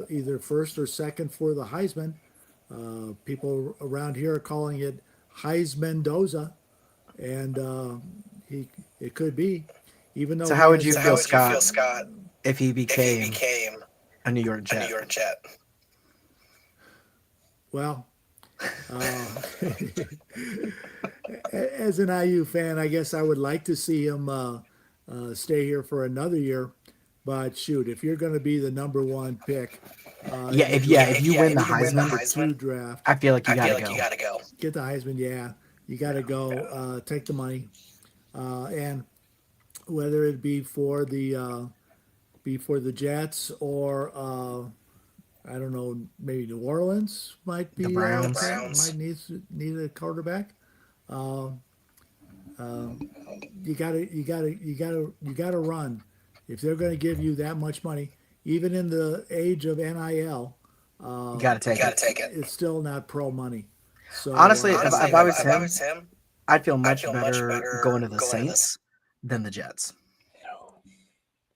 either first or second for the Heisman. People around here are calling it Heismendoza, and it could be. Even though so how would you feel, Scott, if he became a New York Jet? Well, as an IU fan, I guess I would like to see him stay here for another year. But shoot, if you're going to be the number 1 pick, if you win the Heisman draft, I feel like you gotta go. Get the Heisman. Yeah, you got to go. Take the money, and whether it be for the Jets or I don't know, maybe New Orleans might be the Browns. Might need a quarterback. You gotta run. If they're going to give you that much money, even in the age of NIL, You gotta take it. It's still not pro money. So Honestly, if I was him, I'd feel much better going to the Saints than the Jets.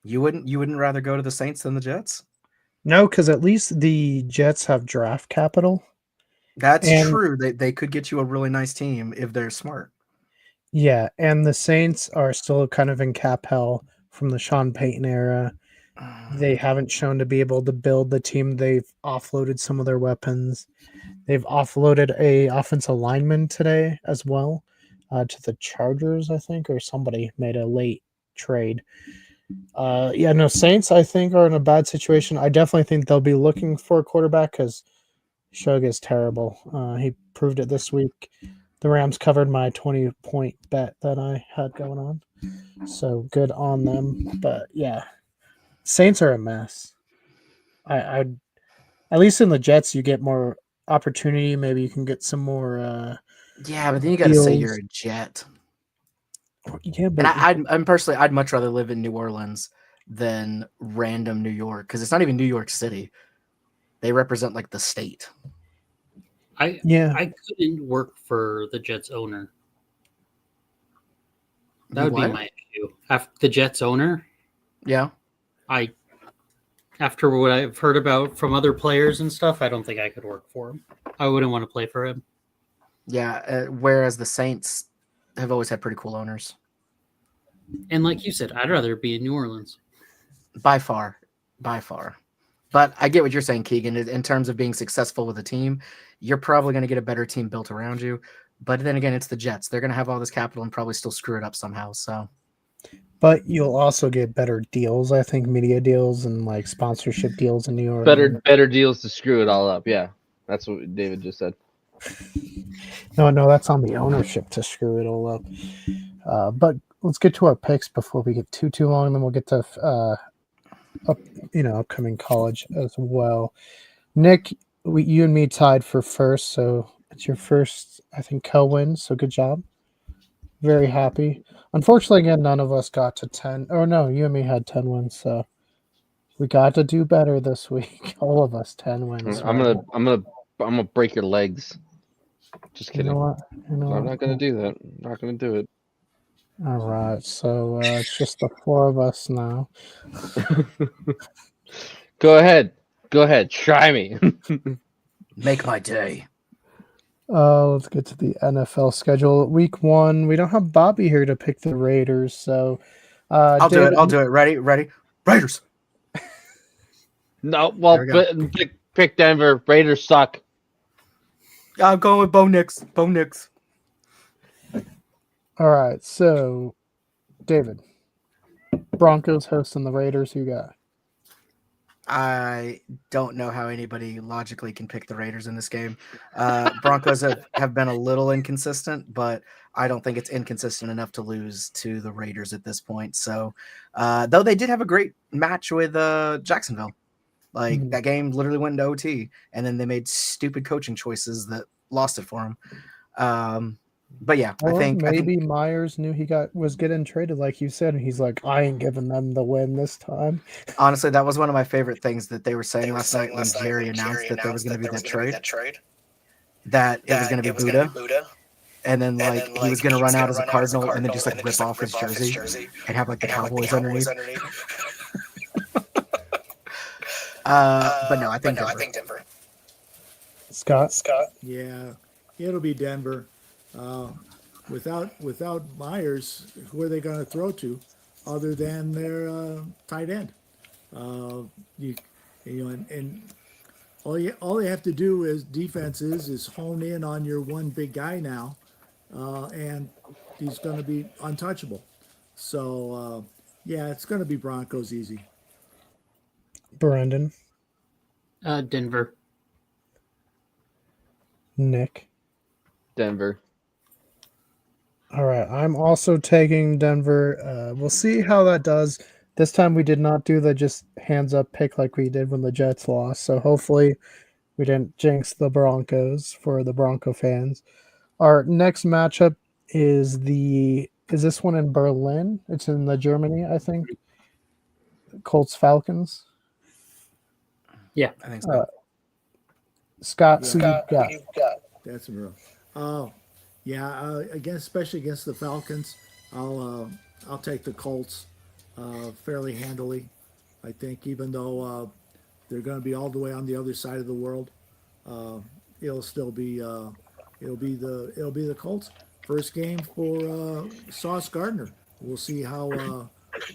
You wouldn't rather go to the Saints than the Jets? No, because at least the Jets have draft capital. That's true. They could get you a really nice team if they're smart. Yeah, and the Saints are still kind of in cap hell from the Sean Payton era. They haven't shown to be able to build the team. They've offloaded some of their weapons. They've offloaded a offensive lineman today as well to the Chargers, I think, or somebody made a late trade. Saints, I think, are in a bad situation. I definitely think they'll be looking for a quarterback because Shug is terrible. He proved it this week. The Rams covered my 20-point bet that I had going on. So good on them. But yeah, Saints are a mess. I at least in the Jets, you get more opportunity. Maybe you can get some more. Yeah, but then you got to say you're a Jet. Yeah, but and I'm personally, I'd much rather live in New Orleans than random New York because it's not even New York City. They represent like the state. I couldn't work for the Jets owner. That would be my issue. The Jets owner? Yeah. After what I've heard about from other players and stuff, I don't think I could work for him. I wouldn't want to play for him. Yeah, whereas the Saints have always had pretty cool owners. And like you said, I'd rather be in New Orleans. By far. But I get what you're saying, Keegan. In terms of being successful with a team, you're probably going to get a better team built around you. But then again, it's the Jets. They're going to have all this capital and probably still screw it up somehow. So, But you'll also get better deals, I think, media deals and like sponsorship deals in New York. Better deals to screw it all up. Yeah, that's what David just said. No, that's on the ownership to screw it all up. But let's get to our picks before we get too long, and then we'll get to upcoming college as well. Nick, you and me tied for first, so it's your first, I think, co-win. So good job. Very happy. Unfortunately, again, none of us got to 10. Or no, you and me had 10 wins, so we got to do better this week. All of us 10 wins. I'm gonna break your legs. Just kidding. You know what? I'm not gonna do that. I'm not gonna do it. All right, so it's just the four of us now. Go ahead. Try me. make my day. Let's get to the NFL schedule. Week 1, we don't have Bobby here to pick the Raiders, so I'll do it. Ready? Raiders. No, well, pick Denver. Raiders suck. I'm going with Bo Nix. All right, so David, Broncos hosting the Raiders. Who you got? I don't know how anybody logically can pick the Raiders in this game. Broncos have been a little inconsistent, but I don't think it's inconsistent enough to lose to the Raiders at this point. So, though they did have a great match with Jacksonville. Like, that game literally went into OT, and then they made stupid coaching choices that lost it for them. But yeah, Or I think Myers knew he was getting traded, like you said, and he's like, I ain't giving them the win this time. honestly, that was one of my favorite things that they were saying last night when Jerry announced that there was going to be that trade. That it was going to be Buddha. And then, he was going to run out as a Cardinal and then just, rip off his jersey and have, the Cowboys underneath. But no, I think Denver. Scott? Yeah, it'll be Denver. Without Myers, who are they going to throw to, other than their tight end? And all they have to do is defenses is hone in on your one big guy now, and he's going to be untouchable. So yeah, it's going to be Broncos easy. Brendan? Denver. Nick? Denver. All right, I'm also taking Denver. We'll see how that does. This time we did not do the just hands up pick like we did when the Jets lost. So hopefully we didn't jinx the Broncos for the Bronco fans. Our next matchup is this one in Berlin? It's in the Germany, I think. Colts Falcons. Yeah, I think so. Scott, who you got? That's real. Oh, yeah. Especially against the Falcons, I'll take the Colts fairly handily. I think even though they're going to be all the way on the other side of the world, it'll still be it'll be the Colts. First game for Sauce Gardner. We'll see how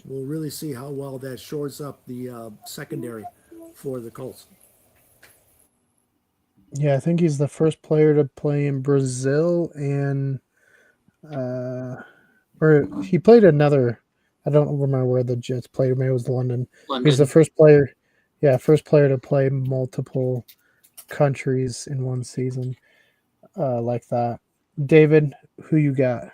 we'll really see how well that shores up the secondary for the Colts. Yeah, I think he's the first player to play in Brazil, and or he played another. I don't remember where the Jets played. Maybe it was London. He's the first player. Yeah, first player to play multiple countries in one season, like that. David, who you got?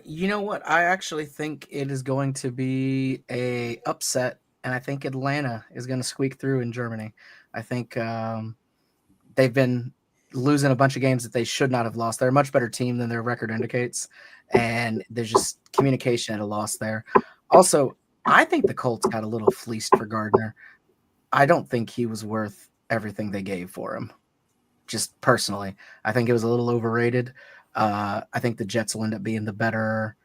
You know what? I actually think it is going to be a upset, and I think Atlanta is going to squeak through in Germany. I think they've been losing a bunch of games that they should not have lost. They're a much better team than their record indicates, and there's just communication at a loss there. Also, I think the Colts got a little fleeced for Gardner. I don't think he was worth everything they gave for him. Just personally, I think it was a little overrated. I think the Jets will end up being the better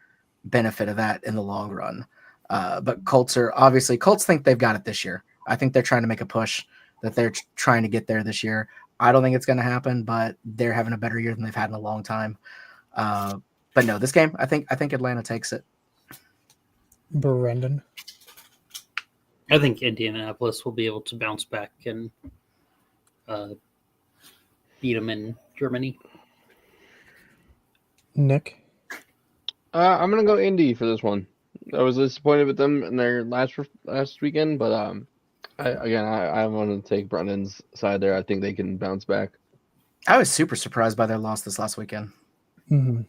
benefit of that in the long run. But Colts think they've got it this year. I think they're trying to make a push that they're trying to get there this year. I don't think it's going to happen, but they're having a better year than they've had in a long time. But no, this game, I think Atlanta takes it. Brendan. I think Indianapolis will be able to bounce back and beat them in Germany. Nick. I'm gonna go Indy for this one. I was disappointed with them in their last weekend, but I want to take Brendan's side there. I think they can bounce back. I was super surprised by their loss this last weekend. Mm-hmm.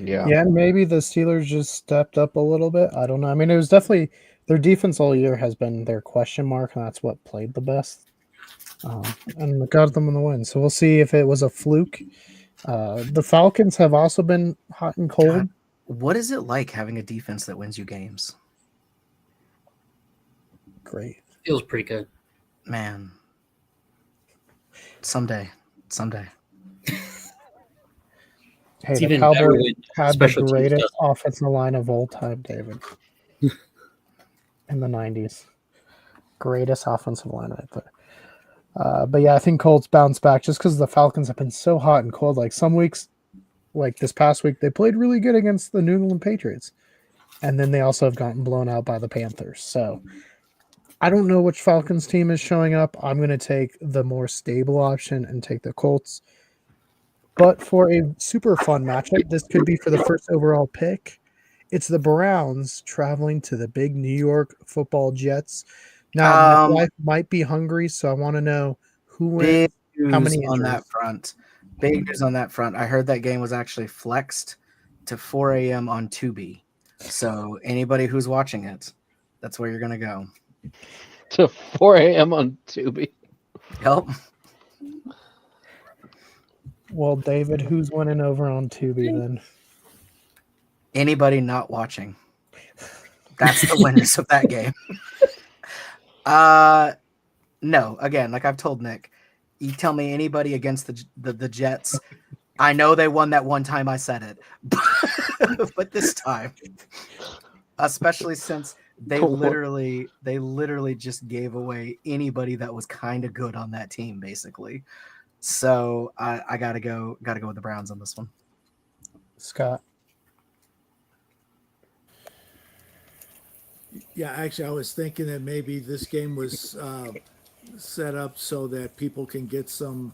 Yeah. Yeah, maybe the Steelers just stepped up a little bit. I don't know. I mean, it was definitely their defense all year has been their question mark, and that's what played the best. And it got them in the win. So we'll see if it was a fluke. The Falcons have also been hot and cold. God, what is it like having a defense that wins you games? Great. Feels pretty good. Man. Someday. Hey, It's the even better Cowboys when had the special teams greatest does offensive line of all time, David. In the 90s. Greatest offensive line right there. But yeah, I think Colts bounce back just because the Falcons have been so hot and cold. Like some weeks, like this past week, they played really good against the New England Patriots. And then they also have gotten blown out by the Panthers. So I don't know which Falcons team is showing up. I'm going to take the more stable option and take the Colts. But for a super fun matchup, this could be for the first overall pick. It's the Browns traveling to the big New York Football Jets. Now, my wife might be hungry, so I want to know who wins. Big news How many on injuries? that front? Big news on that front. I heard that game was actually flexed to 4 a.m. on Tubi. So anybody who's watching it, that's where you're going to go. To 4 a.m. on Tubi. Yep. Well, David, who's winning over on Tubi then? Anybody not watching. That's the winners of that game. No, again, like I've told Nick, you tell me anybody against the Jets. I know they won that one time I said it, but this time, especially since they literally just gave away anybody that was kind of good on that team, basically. So I gotta go with the Browns on this one. Scott. Yeah, actually, I was thinking that maybe this game was set up so that people can get some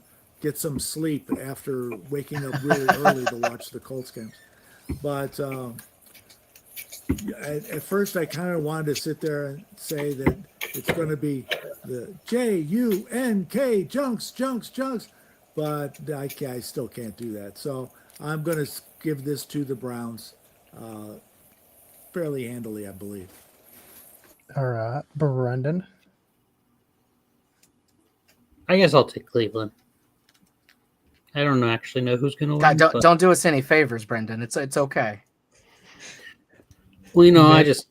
sleep after waking up really early to watch the Colts games. But at first, I kind of wanted to sit there and say that it's going to be the JUNK junks, but I still can't do that. So I'm going to give this to the Browns fairly handily, I believe. All right, Brendan. I guess I'll take Cleveland. I don't actually know who's going to win. God, don't do us any favors, Brendan. It's okay. Well, I just...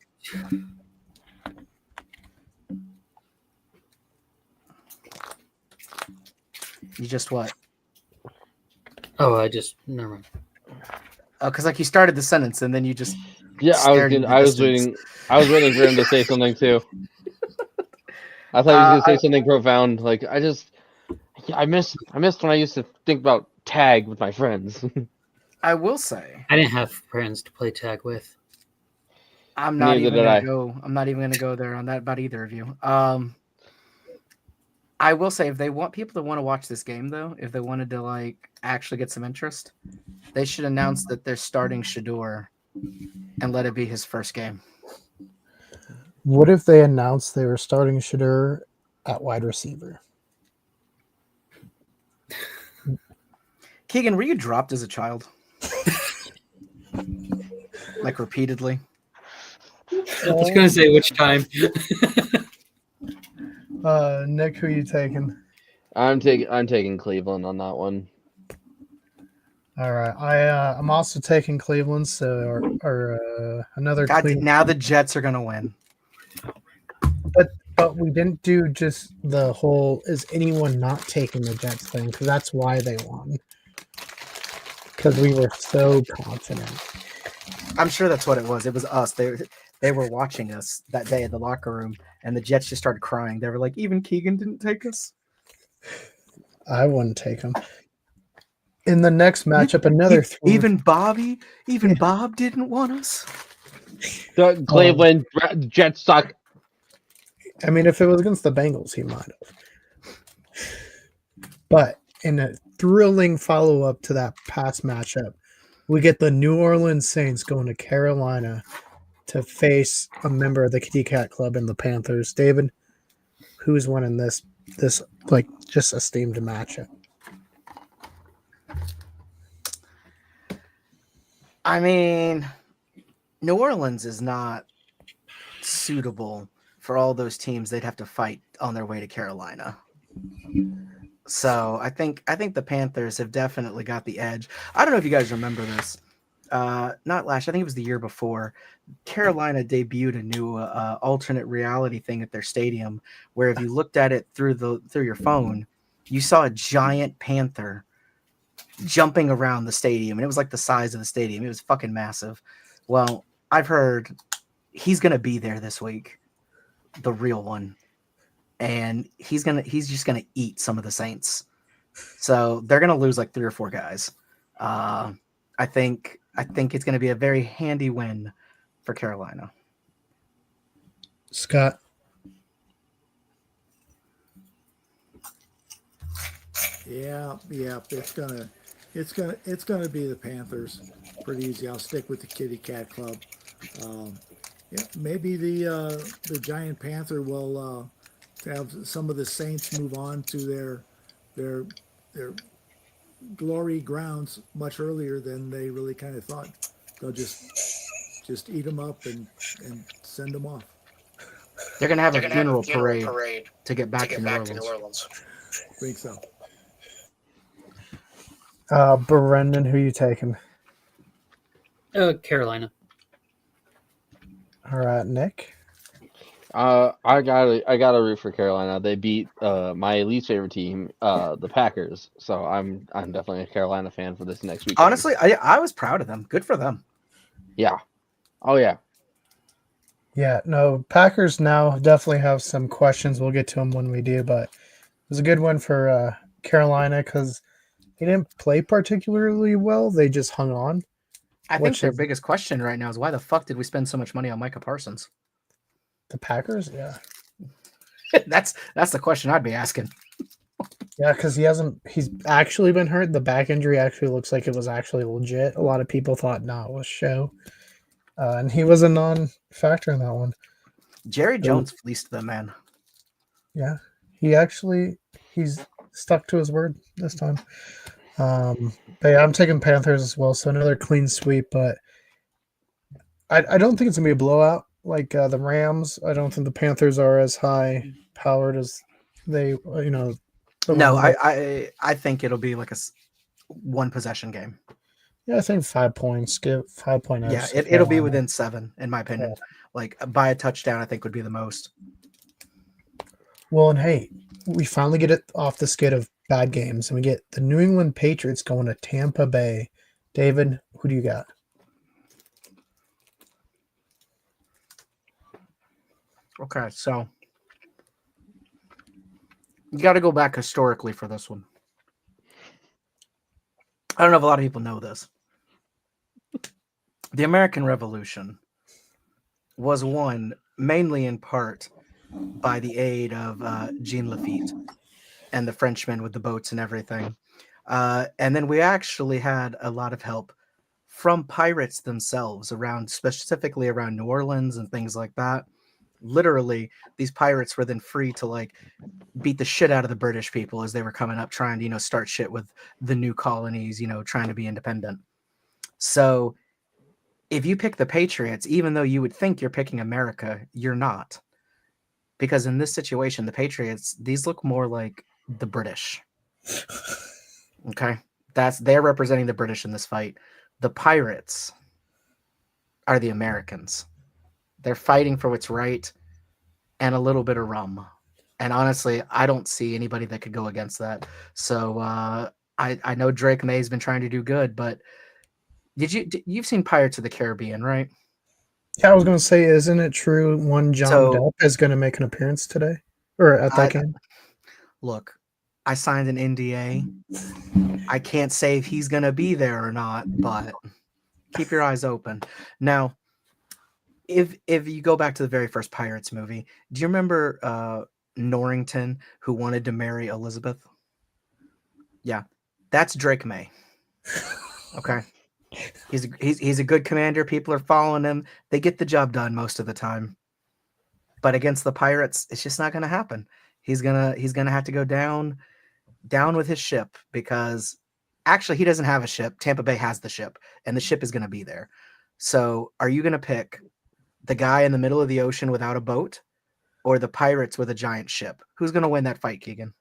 You just what? Oh, never mind. Oh, because like you started the sentence and then you just I was waiting for him to say something too. I thought he was gonna say something profound. Like I missed when I used to think about tag with my friends. I will say I didn't have friends to play tag with. I'm not even gonna go there on that about either of you. I will say if they want people to want to watch this game though, if they wanted to like actually get some interest, they should announce that they're starting Shador and let it be his first game. What if they announced they were starting Shador at wide receiver? Keegan, were you dropped as a child? Like repeatedly? I was going to say which time. Nick, who are you taking? I'm taking Cleveland on that one. All right, I'm also taking Cleveland. So or another. God, Cleveland. now the Jets are gonna win. But we didn't do just the whole is anyone not taking the Jets thing because that's why they won. Because we were so confident. I'm sure that's what it was. It was us. They they were watching us that day in the locker room, and the Jets just started crying. They were like, "Even Keegan didn't take us." I wouldn't take him. In the next matchup, another three. Even Bobby, even Bob didn't want us. The Cleveland Jets suck. I mean, if it was against the Bengals, he might have. But in a thrilling follow-up to that past matchup, we get the New Orleans Saints going to Carolina to face a member of the Kitty Cat Club and the Panthers. David, who's winning this like just esteemed matchup? I mean, New Orleans is not suitable for all those teams they'd have to fight on their way to Carolina. So I think the Panthers have definitely got the edge. I don't know if you guys remember this. Not last, I think it was the year before. Carolina debuted a new alternate reality thing at their stadium, where if you looked at it through your phone, you saw a giant panther jumping around the stadium, and it was like the size of the stadium. It was fucking massive. Well, I've heard he's gonna be there this week, the real one, and he's just gonna eat some of the Saints. So they're gonna lose like 3 or 4 guys. I think it's gonna be a very handy win for Carolina. Scott. Yeah, it's gonna be the Panthers. Pretty easy. I'll stick with the Kitty Cat Club. Yeah, maybe the giant panther will have some of the Saints move on to their glory grounds much earlier than they really kind of thought. They'll just eat them up and send them off. They're gonna have a funeral parade to get back to New Orleans. I think so. Brendan, who you taking? Carolina. All right, Nick. I gotta root for Carolina. They beat my least favorite team, the Packers. So I'm definitely a Carolina fan for this next week. Honestly, I was proud of them. Good for them. Yeah. Oh yeah. Yeah, no, Packers now definitely have some questions. We'll get to them when we do, but it was a good one for Carolina because they didn't play particularly well. They just hung on. I think their biggest question right now is why the fuck did we spend so much money on Micah Parsons? The Packers, yeah. That's the question I'd be asking. Yeah, because he's actually been hurt. The back injury actually looks like it was actually legit. A lot of people thought, it was show. And he was a non-factor in that one. Jerry Jones fleeced them, man. Yeah, he's stuck to his word this time. But yeah, I'm taking Panthers as well. So another clean sweep, but I don't think it's gonna be a blowout like the Rams. I don't think the Panthers are as high powered as they, No, I think it'll be like a 1 possession game. Yeah, I think 5 points. Give 5 point. Yeah, it'll be within 7, in my opinion. Yeah. Like by a touchdown, I think would be the most. Well, and hey, we finally get it off the skid of bad games, and we get the New England Patriots going to Tampa Bay. David, who do you got? Okay, so you got to go back historically for this one. I don't know if a lot of people know this. The American Revolution was won mainly in part by the aid of Jean Lafitte and the Frenchmen with the boats and everything. And then we actually had a lot of help from pirates themselves specifically around New Orleans and things like that. Literally, these pirates were then free to beat the shit out of the British people as they were coming up trying to, start shit with the new colonies, trying to be independent. So if you pick the Patriots, even though you would think you're picking America, you're not. Because in this situation, the Patriots, these look more like the British. Okay? They're representing the British in this fight. The Pirates are the Americans. They're fighting for what's right and a little bit of rum. And honestly, I don't see anybody that could go against that. So I know Drake May's been trying to do good, but you've seen Pirates of the Caribbean, right? Yeah, I was going to say, isn't it true one John So- Depp is going to make an appearance today or at that game? Look, I signed an NDA. I can't say if he's going to be there or not, but keep your eyes open. Now, if you go back to the very first Pirates movie, do you remember Norrington, who wanted to marry Elizabeth? Yeah, that's Drake May. Okay. He's a good commander. People are following him. They get the job done most of the time. But against the Pirates, it's just not going to happen. He's gonna have to go down with his ship, because actually he doesn't have a ship. Tampa Bay has the ship, and the ship is going to be there. So are you going to pick the guy in the middle of the ocean without a boat, or the Pirates with a giant ship? Who's going to win that fight, Keegan?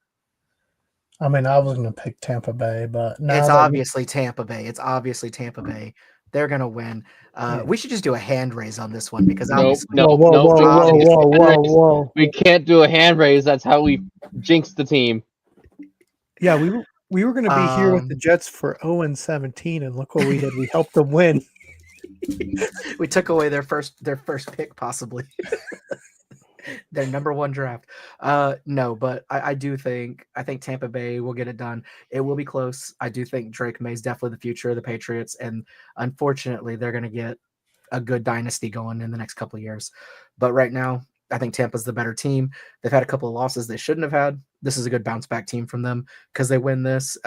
I mean, I was going to pick Tampa Bay, but now It's that obviously Tampa Bay. It's obviously Tampa Bay. They're going to win. We should just do a hand raise on this one, because Nope, obviously, no, whoa, no, whoa, we whoa, can't do a whoa, hand whoa, raise. whoa. We can't do a hand raise. That's how we jinx the team. Yeah, we were going to be here with the Jets for 0-17, and look what we did. We helped them win. we took away their first pick, possibly. Their number one draft. No, but I think Tampa Bay will get it done. It will be close. I do think Drake May is definitely the future of the Patriots, and unfortunately, they're going to get a good dynasty going in the next couple of years. But right now, I think Tampa's the better team. They've had a couple of losses they shouldn't have had. This is a good bounce back team from them because they win this.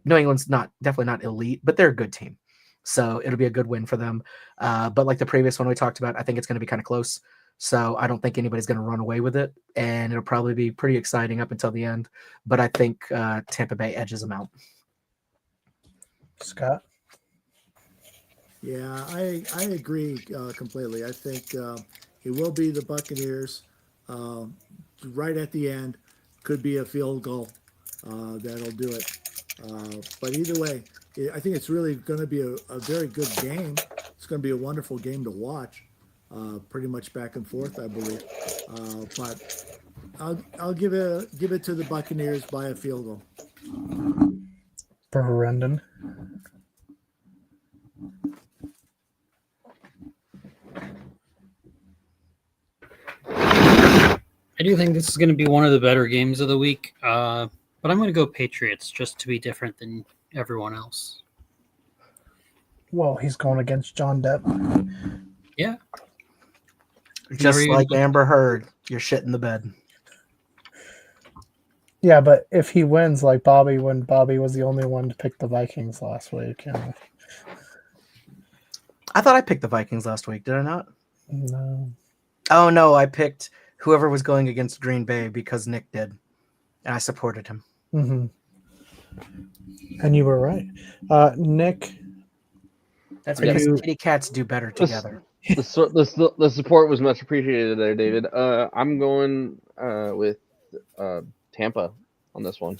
New England's definitely not elite, but they're a good team. So it'll be a good win for them. But like the previous one we talked about, I think it's going to be kind of close. So I don't think anybody's going to run away with it, and it'll probably be pretty exciting up until the end. But I think Tampa Bay edges them out. Scott? Yeah, I agree completely. I think it will be the Buccaneers right at the end. Could be a field goal that'll do it. But either way, I think it's really going to be a very good game. It's going to be a wonderful game to watch. Pretty much back and forth, I believe. But I'll give it to the Buccaneers by a field goal. Brendan? I do think this is going to be one of the better games of the week, but I'm going to go Patriots just to be different than everyone else. Well, he's going against John Depp. Yeah. Just like Amber Heard, you're shit in the bed. Yeah, but if he wins like Bobby, when Bobby was the only one to pick the Vikings last week. I thought I picked the Vikings last week. Did I not? No. Oh, no. I picked whoever was going against Green Bay because Nick did, and I supported him. Mm-hmm. And you were right. Nick? That's because kitty cats do better together. The support was much appreciated there, David. I'm going with Tampa on this one.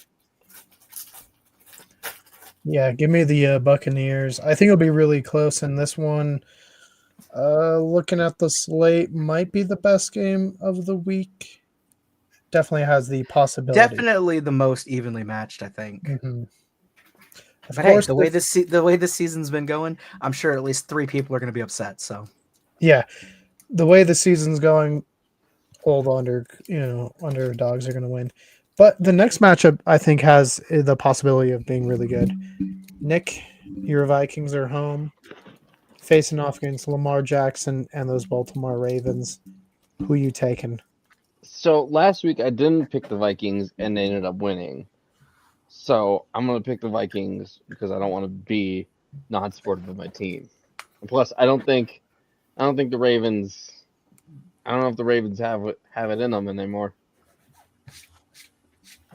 Yeah, give me the Buccaneers. I think it'll be really close in this one. Looking at the slate, might be the best game of the week. Definitely has the possibility. Definitely the most evenly matched, I think. Mm-hmm. But hey, the way this season's been going, I'm sure at least 3 people are going to be upset. So, yeah, the way the season's going, old underdogs are going to win. But the next matchup, I think, has the possibility of being really good. Nick, your Vikings are home, facing off against Lamar Jackson and those Baltimore Ravens. Who you taking? So last week I didn't pick the Vikings and they ended up winning. So I'm gonna pick the Vikings because I don't want to be not supportive of my team. And plus, I don't think the Ravens. I don't know if the Ravens have it in them anymore.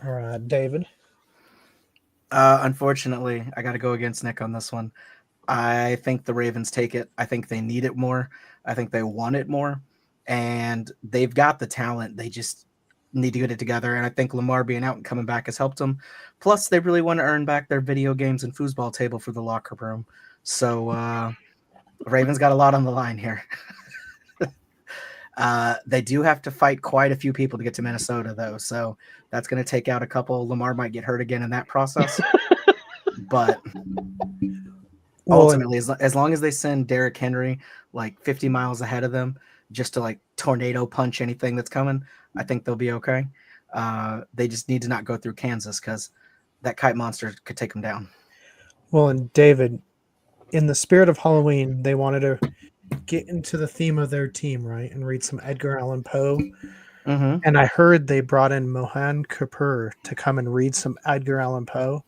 All right, David. Unfortunately, I got to go against Nick on this one. I think the Ravens take it. I think they need it more. I think they want it more, and they've got the talent. They just need to get it together. And I think Lamar being out and coming back has helped them. Plus, they really want to earn back their video games and foosball table for the locker room. So, Ravens got a lot on the line here. They do have to fight quite a few people to get to Minnesota, though. So that's going to take out a couple. Lamar might get hurt again in that process. But Well, Ultimately, as long as they send Derrick Henry like 50 miles ahead of them just to like tornado punch anything that's coming, I think they'll be okay. They just need to not go through Kansas because that kite monster could take them down. well, and David, in the spirit of Halloween, they wanted to get into the theme of their team, right, and read some Edgar Allan Poe. Mm-hmm. And I heard they brought in Mohan Kapoor to come and read some Edgar Allan Poe.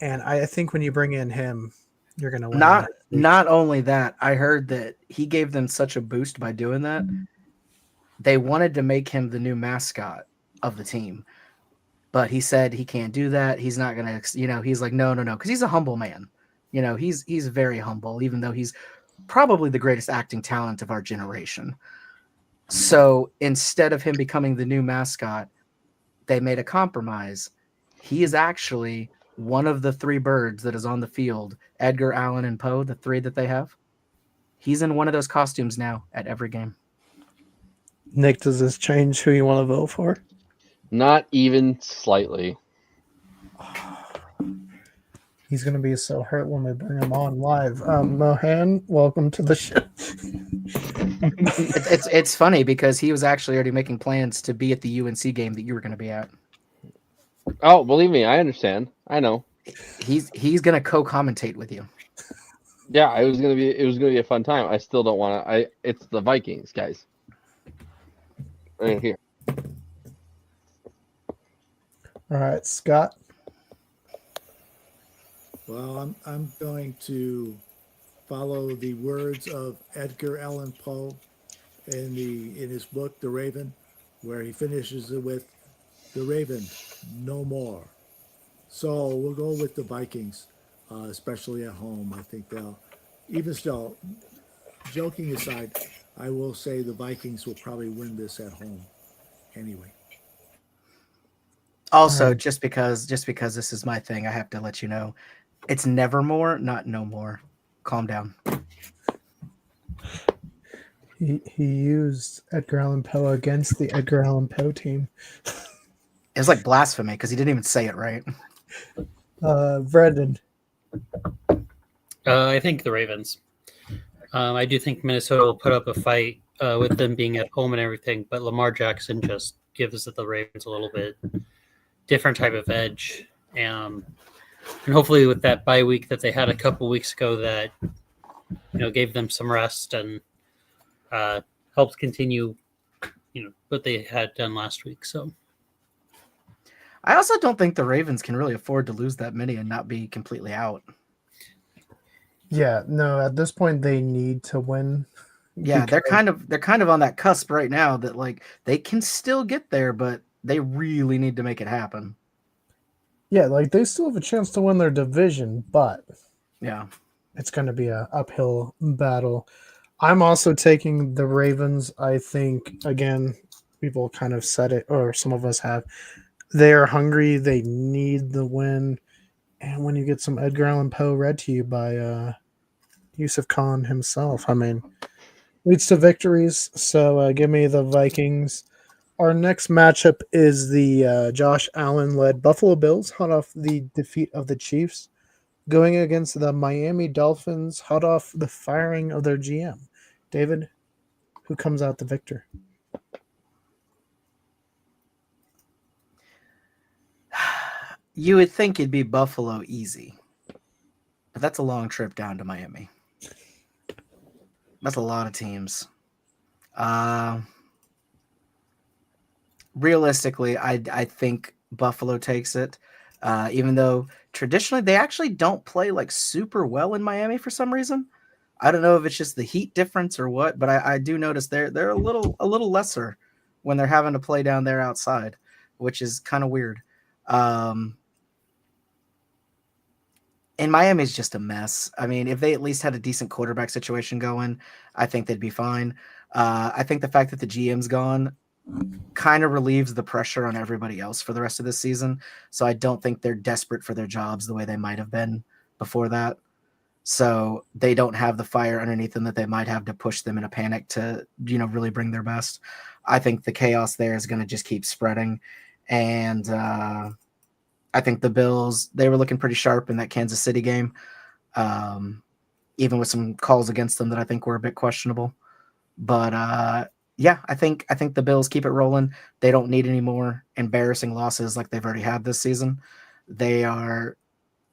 And I think when you bring in him, you're going to win. Not only that, I heard that he gave them such a boost by doing that. They wanted to make him the new mascot of the team, but he said he can't do that. He's not going to, he's like, no, because he's a humble man. He's very humble, even though he's probably the greatest acting talent of our generation. So instead of him becoming the new mascot, they made a compromise. He is actually one of the three birds that is on the field, Edgar Allan and Poe, the three that they have. He's in one of those costumes now at every game. Nick, does this change who you want to vote for? Not even slightly. He's going to be so hurt when we bring him on live. Mohan, welcome to the show. It's funny because he was actually already making plans to be at the UNC game that you were going to be at. Oh, believe me, I understand. I know. He's going to co-commentate with you. Yeah, it was gonna be a fun time. I still don't want to. It's the Vikings, guys. Right here. All right, Scott. Well, I'm going to follow the words of Edgar Allan Poe in his book The Raven, where he finishes it with "The Raven, no more." So we'll go with the Vikings, especially at home. I think they'll, even still, joking aside, I will say the Vikings will probably win this at home. Anyway. Also, just because this is my thing, I have to let you know, it's nevermore, not no more. Calm down. He used Edgar Allan Poe against the Edgar Allan Poe team. It was like blasphemy because he didn't even say it right. Brendan. I think the Ravens. I do think Minnesota will put up a fight with them being at home and everything, but Lamar Jackson just gives the Ravens a little bit different type of edge. And hopefully with that bye week that they had a couple weeks ago that gave them some rest and helped continue what they had done last week. So I also don't think the Ravens can really afford to lose that many and not be completely out. Yeah, no, at this point they need to win. Yeah, they're kind of on that cusp right now that like they can still get there, but they really need to make it happen. Yeah, like they still have a chance to win their division, but yeah, it's going to be an uphill battle. I'm also taking the Ravens. I think, again, people kind of said it, or some of us have. They are hungry. They need the win. And when you get some Edgar Allan Poe read to you by Yusuf Khan himself, I mean, leads to victories. So give me the Vikings. Our next matchup is the Josh Allen-led Buffalo Bills, hot off the defeat of the Chiefs, going against the Miami Dolphins, hot off the firing of their GM. David, who comes out the victor? You would think it'd be Buffalo easy, but that's a long trip down to Miami. That's a lot of teams. Realistically, I think Buffalo takes it, even though traditionally they actually don't play like super well in Miami for some reason. I don't know if it's just the heat difference or what, but I do notice they're a little lesser when they're having to play down there outside, which is kind of weird. And Miami's just a mess. I mean, if they at least had a decent quarterback situation going, I think they'd be fine. I think the fact that the GM's gone kind of relieves the pressure on everybody else for the rest of this season. So I don't think they're desperate for their jobs the way they might have been before that. So they don't have the fire underneath them that they might have to push them in a panic to, really bring their best. I think the chaos there is going to just keep spreading. And I think the Bills, they were looking pretty sharp in that Kansas City game. even with some calls against them that I think were a bit questionable. But yeah, I think the Bills keep it rolling. They don't need any more embarrassing losses like they've already had this season. They are,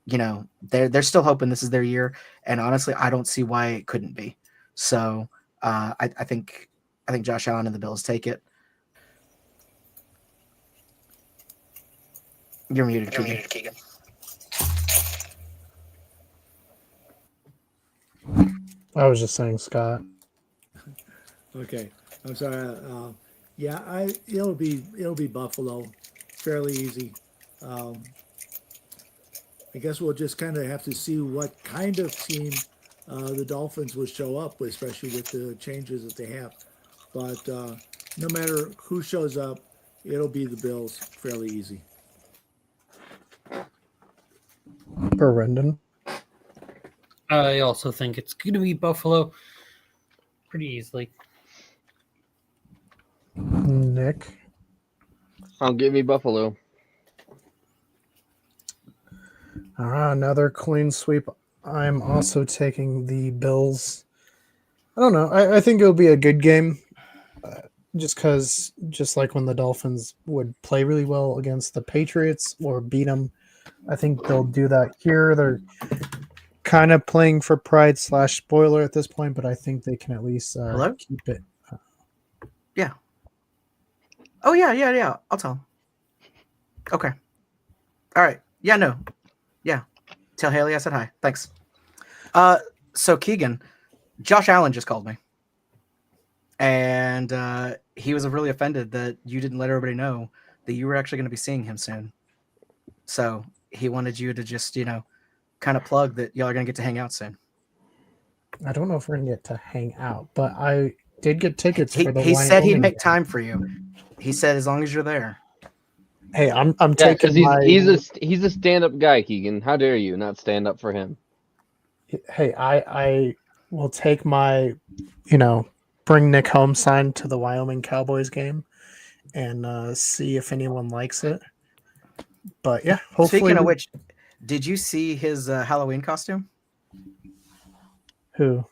they're still hoping this is their year, and honestly, I don't see why it couldn't be. So I think Josh Allen and the Bills take it. You're muted, Keegan. I was just saying, Scott. Okay, I'm sorry. Yeah, it'll be Buffalo, fairly easy. I guess we'll just kind of have to see what kind of team the Dolphins will show up with, especially with the changes that they have. But no matter who shows up, it'll be the Bills, fairly easy. Brendan. I also think it's going to be Buffalo pretty easily. Nick. I'll give me Buffalo. All right, another clean sweep. I'm also taking the Bills. I don't know. I think it'll be a good game. Just like when the Dolphins would play really well against the Patriots or beat them, I think they'll do that here. They're kind of playing for pride / spoiler at this point, but I think they can at least keep it. Yeah. Oh, yeah. I'll tell him. Okay. All right. Yeah, no. Yeah. Tell Haley I said hi. Thanks. So, Keegan, Josh Allen just called me. And he was really offended that you didn't let everybody know that you were actually going to be seeing him soon. So, he wanted you to just, kind of plug that y'all are going to get to hang out soon. I don't know if we're going to get to hang out, but I did get tickets for the He said he'd Wyoming make game. time for you. He said as long as you're there. Hey, I'm Yeah, taking because he's a stand-up guy, Keegan. How dare you not stand up for him? Hey, I will take my, bring Nick home sign to the Wyoming Cowboys game and see if anyone likes it. But yeah, hopefully. Speaking of which, did you see his Halloween costume? Who?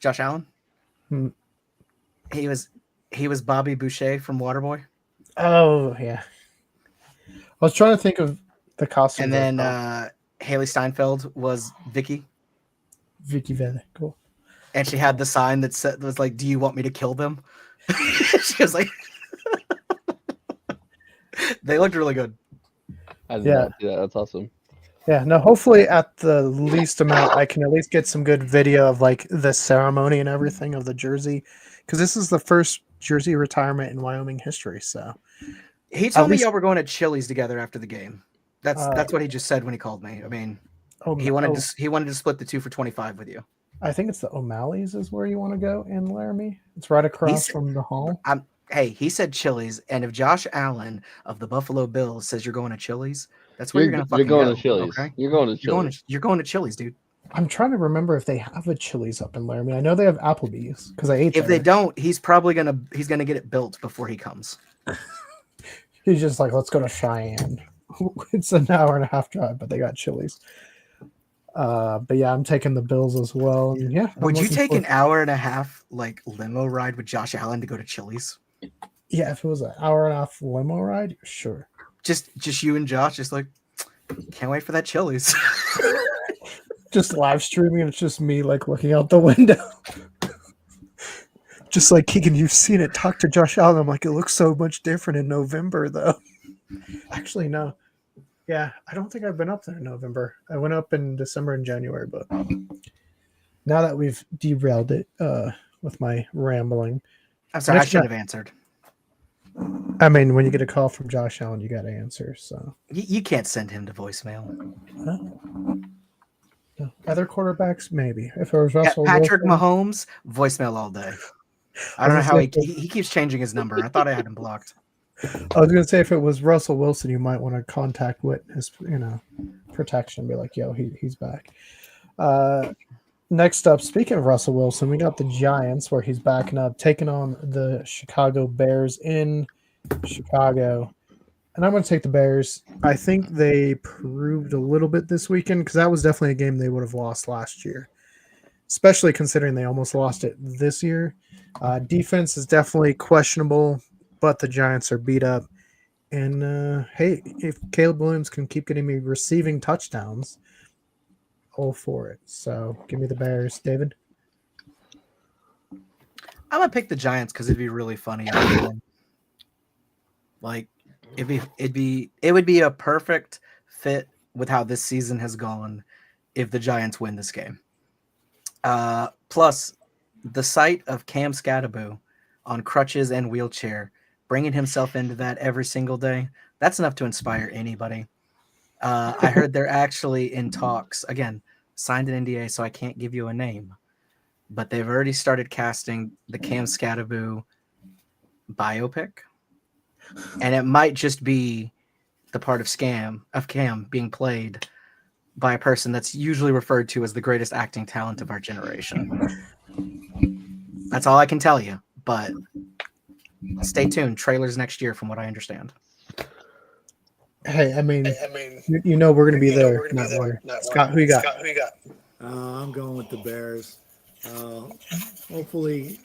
Josh Allen? Hmm. He was Bobby Boucher from Waterboy. Oh, yeah. I was trying to think of the costume. And then Haley Steinfeld was Vicky. Vicky Vele. Cool. And she had the sign that said, was like, "Do you want me to kill them?" She was like, they looked really good. I did not see that. That's awesome. Yeah, no, hopefully at the least amount, I can at least get some good video of like the ceremony and everything of the jersey. Because this is the first jersey retirement in Wyoming history. So he told me y'all were going to Chili's together after the game. That's what he just said when he called me. I mean, he wanted to split the 2 for $25 with you. I think it's the O'Malley's is where you want to go in Laramie. It's right across from the hall. Hey, he said Chili's, and if Josh Allen of the Buffalo Bills says you're going to Chili's, that's where you're going to fucking go. You're going to Chili's. Okay? You're going to Chili's. You're going to Chili's, dude. I'm trying to remember if they have a Chili's up in Laramie. I know they have Applebee's because I ate. If they don't, he's probably gonna get it built before he comes. He's just like, let's go to Cheyenne. It's an hour and a half drive, but they got Chili's. But yeah, I'm taking the Bills as well. And yeah, would you take an hour and a half like limo ride with Josh Allen to go to Chili's? Yeah, if it was an hour and a half limo ride, sure. Just you and Josh, just like, can't wait for that Chili's. Just live streaming, and it's just me like looking out the window. Just like, Keegan, you've seen it. Talk to Josh Allen. I'm like, it looks so much different in November, though. Actually, no. Yeah, I don't think I've been up there in November. I went up in December and January, but now that we've derailed it with my rambling. I'm sorry, I should have answered. I mean, when you get a call from Josh Allen, you got to answer. So you can't send him to voicemail. No. Other quarterbacks, maybe. If it was Russell Patrick Wilson, Mahomes, voicemail all day. I don't know how he keeps changing his number. I thought I had him blocked. I was going to say, if it was Russell Wilson, you might want to contact witness, protection. Be like, yo, he's back. Next up, speaking of Russell Wilson, we got the Giants, where he's backing up, taking on the Chicago Bears in Chicago. And I'm going to take the Bears. I think they proved a little bit this weekend because that was definitely a game they would have lost last year. especially considering they almost lost it this year. Defense is definitely questionable, but the Giants are beat up. And hey, if Caleb Williams can keep getting me receiving touchdowns, all for it. So give me the Bears, David. I'm gonna pick the Giants because it'd be really funny. If they win. Like it would be a perfect fit with how this season has gone if the Giants win this game. Plus, the sight of Cam Scatterbo on crutches and wheelchair, bringing himself into that every single day, that's enough to inspire anybody. I heard they're actually in talks. Again, signed an NDA, so I can't give you a name. But they've already started casting the Cam Scatterbo biopic. And it might just be the part of Cam being played by a person that's usually referred to as the greatest acting talent of our generation. That's all I can tell you. But stay tuned. Trailers next year, from what I understand. Hey, I mean, you know we're going to be there. Scott, who you got? I'm going with the Bears. Hopefully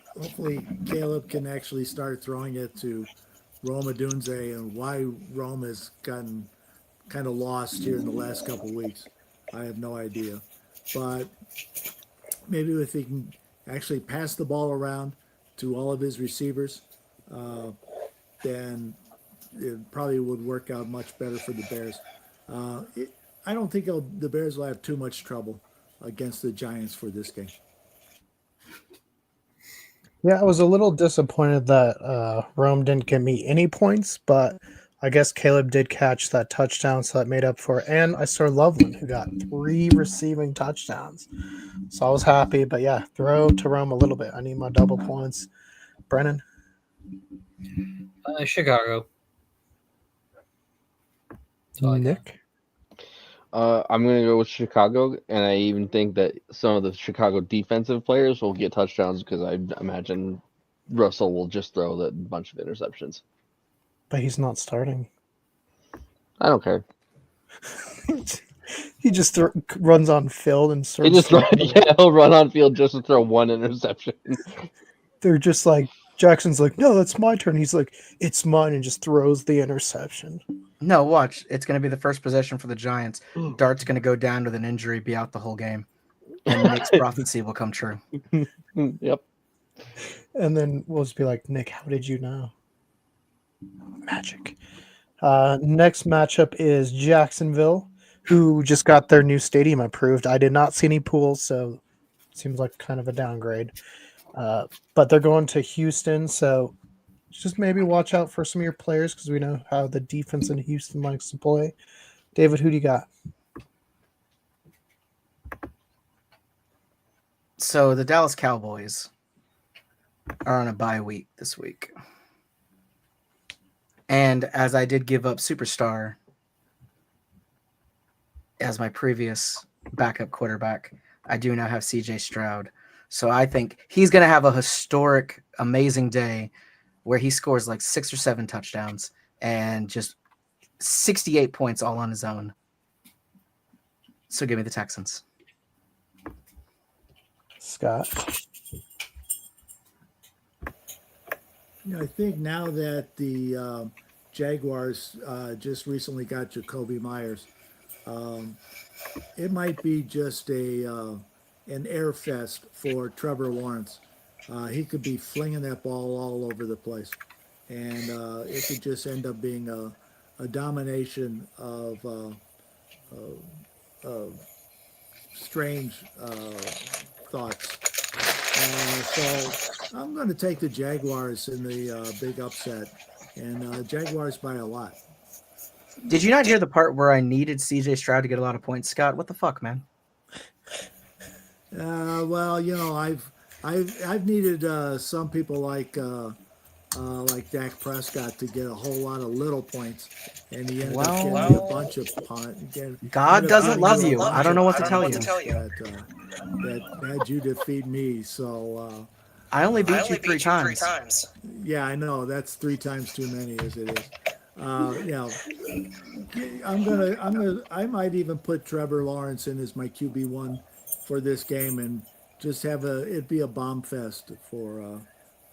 Caleb can actually start throwing it to Rome Odunze, and why Rome has gotten kind of lost here in the last couple of weeks, I have no idea. But maybe if he can actually pass the ball around to all of his receivers, then it probably would work out much better for the Bears. I don't think the Bears will have too much trouble against the Giants for this game. Yeah, I was a little disappointed that Rome didn't give me any points, but I guess Caleb did catch that touchdown, so that made up for it. And I saw Loveland, who got 3 receiving touchdowns. So I was happy, but yeah, throw to Rome a little bit. I need my double points. Brennan? Chicago. Nick? I'm going to go with Chicago, and I even think that some of the Chicago defensive players will get touchdowns because I imagine Russell will just throw that bunch of interceptions. But he's not starting. I don't care. He just runs on field and He just he'll run on field just to throw 1 interception. They're just like, Jackson's like, no, that's my turn. He's like, it's mine, and just throws the interception. No, watch. It's going to be the first possession for the Giants. Dart's going to go down with an injury, be out the whole game. And Nick's prophecy will come true. Yep. And then we'll just be like, Nick, how did you know? Magic. Next matchup is Jacksonville, who just got their new stadium approved. I did not see any pools, so it seems like kind of a downgrade. But they're going to Houston, so just maybe watch out for some of your players because we know how the defense in Houston likes to play. David, who do you got? So the Dallas Cowboys are on a bye week this week. And as I did give up Superstar as my previous backup quarterback, I do now have CJ Stroud. So I think he's going to have a historic, amazing day where he scores like 6 or 7 touchdowns and just 68 points all on his own. So give me the Texans. Scott? I think now that the Jaguars just recently got Jacoby Myers, it might be just an air fest for Trevor Lawrence. He could be flinging that ball all over the place, and it could just end up being a domination of strange thoughts. So I'm going to take the Jaguars in the big upset, and Jaguars by a lot. Did you not hear the part where I needed CJ Stroud to get a lot of points, Scott? What the fuck, man? Well, I've needed some people like Dak Prescott to get a whole lot of little points, and he ended up getting a bunch of points. God doesn't love you. I don't know what to tell you. That had you defeat me. So I only beat you three times. Yeah, I know. That's 3 times too many, as it is. I might even put Trevor Lawrence in as my QB1 for this game, and just have it'd be a bomb fest for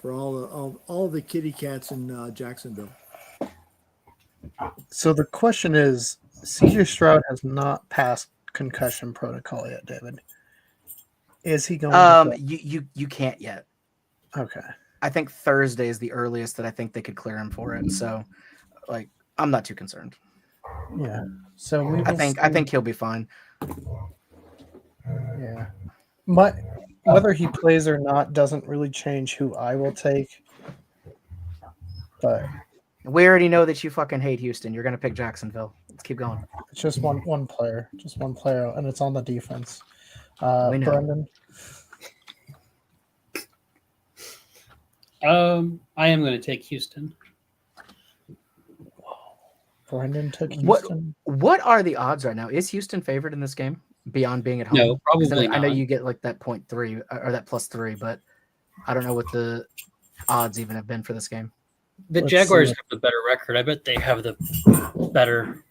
all the kitty cats in Jacksonville. So the question is, CJ Stroud has not passed concussion protocol yet, David. Is he going to play? You can't yet. Okay. I think Thursday is the earliest that I think they could clear him for it. So, like, I'm not too concerned. Yeah. So we will I think he'll be fine. Yeah. Whether he plays or not doesn't really change who I will take. But We already know that you fucking hate Houston. You're gonna pick Jacksonville. Let's keep going. it's just one player. Just one player, and it's on the defense. We know. Brendan. I am going to take Houston. Brendan took Houston. What are the odds right now? Is Houston favored in this game beyond being at home? No, 'Cause probably I know not. you get like that 0.3 or that +3, but I don't know what the odds even have been for this game. The Let's Jaguars see. have the better record. I bet they have the better.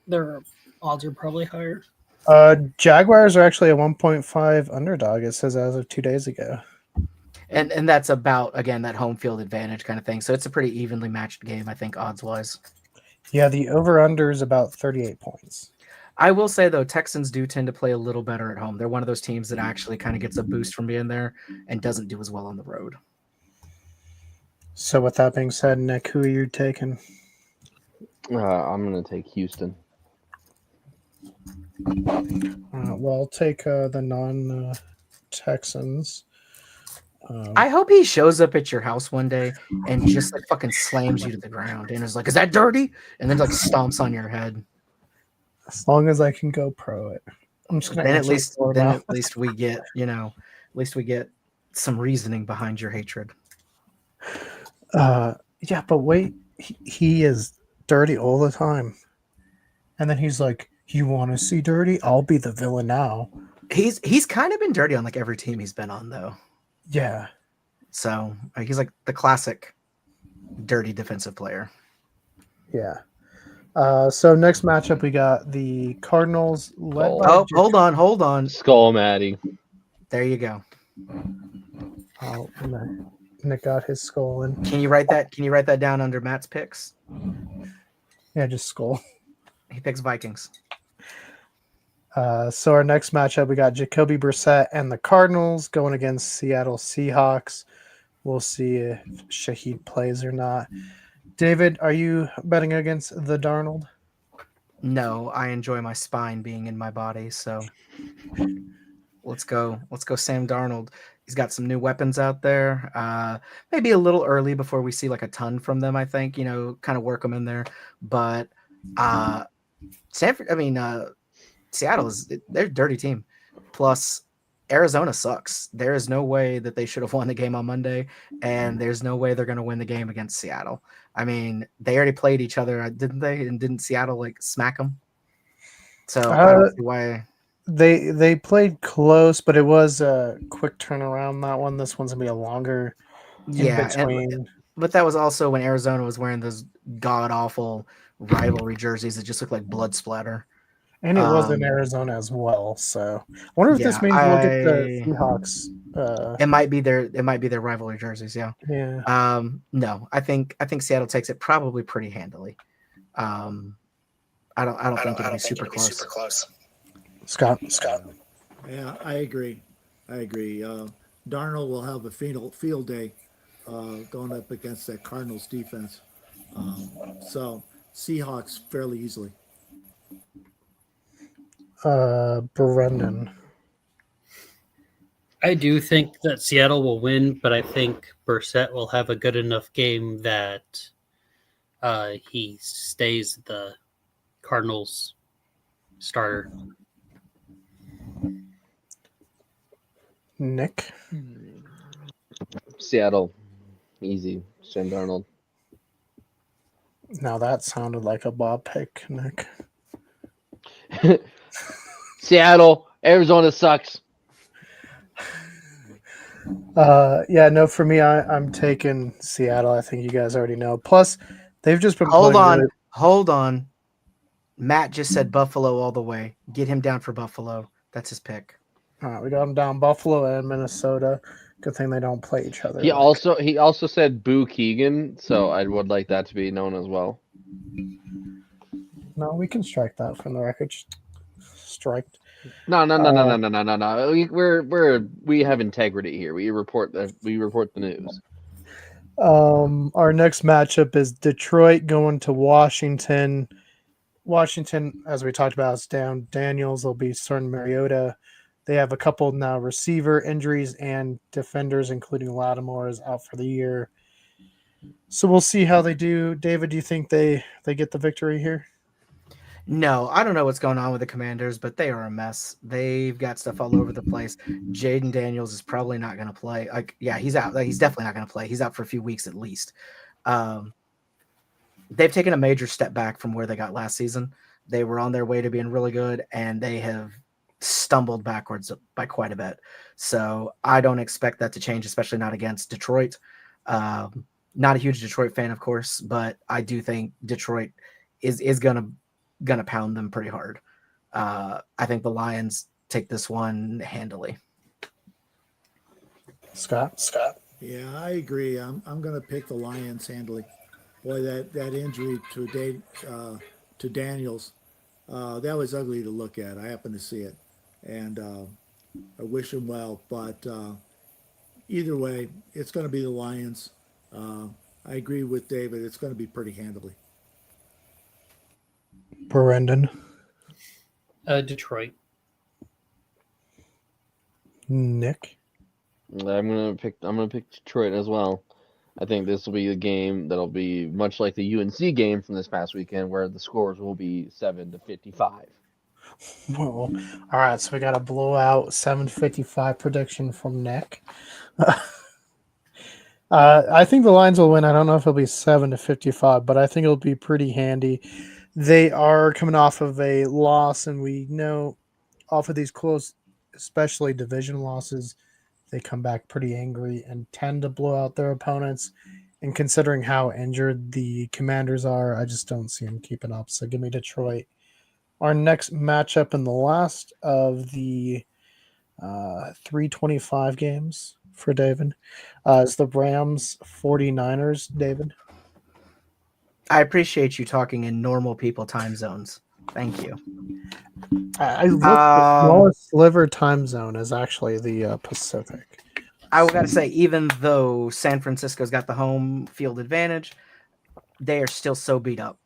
Their odds are probably higher. Jaguars are actually a 1.5 underdog. It says as of 2 days ago. And that's about, again, that home field advantage kind of thing. So it's a pretty evenly matched game, I think, odds wise. Yeah, the over/under is about 38 points. I will say, though, Texans do tend to play a little better at home. They're one of those teams that actually kind of gets a boost from being there and doesn't do as well on the road. So with that being said, Nick, who are you taking? I'm going to take Houston. Well, I'll take the non-Texans. I hope he shows up at your house one day and just like fucking slams you to the ground and is like, "Is that dirty?" And then like stomps on your head. As long as I can go pro it. I'm just gonna Then at answer least, for then now. at least we get, at least we get some reasoning behind your hatred. Yeah, but wait, he is dirty all the time. And then he's like, "You want to see dirty? I'll be the villain now." He's kind of been dirty on like every team he's been on though. Yeah. So he's like the classic dirty defensive player. Yeah. So next matchup we got the Cardinals led by Oh, hold on. Skull Matty. There you go. Oh, Nick got his skull in. Can you write that down under Matt's picks? Yeah, just skull. He picks Vikings. So our next matchup, we got Jacoby Brissett and the Cardinals going against Seattle Seahawks. We'll see if Shaheed plays or not. David, are you betting against the Darnold? No, I enjoy my spine being in my body, so let's go Sam Darnold. He's got some new weapons out there. Maybe a little early before we see like a ton from them, I think, kind of work them in there. But Seattle they're a dirty team. Plus, Arizona sucks. There is no way that they should have won the game on Monday, and there's no way they're going to win the game against Seattle. I mean, they already played each other, didn't they? And didn't Seattle like smack them? So I don't see why. They played close, but it was a quick turnaround. That one. This one's gonna be a longer in between. But that was also when Arizona was wearing those god awful rivalry jerseys that just look like blood splatter. And it was in Arizona as well. So I wonder if this means we'll get the Seahawks. It might be their rivalry jerseys, yeah. Yeah. No, I think Seattle takes it probably pretty handily. I don't think it'll be super close. Scott. Yeah, I agree. Darnold will have a field day going up against that Cardinals defense. So Seahawks fairly easily. Brendan. I do think that Seattle will win, but I think Brissett will have a good enough game that he stays the Cardinals starter. Nick. Seattle. Easy. Sam Darnold. Now that sounded like a Bob pick, Nick. Seattle. Arizona sucks. Yeah, no, for me, I'm taking Seattle. I think you guys already know. Plus, they've just been Hold on. Matt just said Buffalo all the way. Get him down for Buffalo. That's his pick. All right, we got them down Buffalo and Minnesota. Good thing they don't play each other. He also said boo Keegan, so I would like that to be known as well. No, we can strike that from the record. Striked. No. We have integrity here. We report the news. Our next matchup is Detroit going to Washington. Washington, as we talked about, is down. Daniels will be starting Mariota. They have a couple now receiver injuries and defenders, including Lattimore, is out for the year. So we'll see how they do. David, do you think they get the victory here? No, I don't know what's going on with the Commanders, but they are a mess. They've got stuff all over the place. Jaden Daniels is probably not going to play. He's out. He's definitely not going to play. He's out for a few weeks at least. They've taken a major step back from where they got last season. They were on their way to being really good, and they have stumbled backwards by quite a bit. So I don't expect that to change, especially not against Detroit. Not a huge Detroit fan, of course, but I do think Detroit is gonna pound them pretty hard. I think the Lions take this one handily. Scott. Yeah, I agree. I'm going to pick the Lions handily. Boy, that injury to Daniels, that was ugly to look at. I happened to see it, and I wish him well. But either way, it's going to be the Lions. I agree with David. It's going to be pretty handily. Brendan. Detroit. Nick. I'm gonna pick Detroit as well. I think this will be a game that'll be much like the UNC game from this past weekend, where the scores will be 7-55. Well, all right, so we got a blowout 7:55 prediction from Nick. I think the Lions will win. I don't know if it'll be 7-55, but I think it'll be pretty handy. They are coming off of a loss, and we know off of these close, especially division losses, they come back pretty angry and tend to blow out their opponents. And considering how injured the Commanders are, I just don't see them keeping up. So give me Detroit. Our next matchup in the last of the 325 games for David is the Rams 49ers. David? I appreciate you talking in normal people time zones. Thank you. I looked, the smallest sliver time zone is actually the Pacific. I got to say, even though San Francisco's got the home field advantage, they are still so beat up.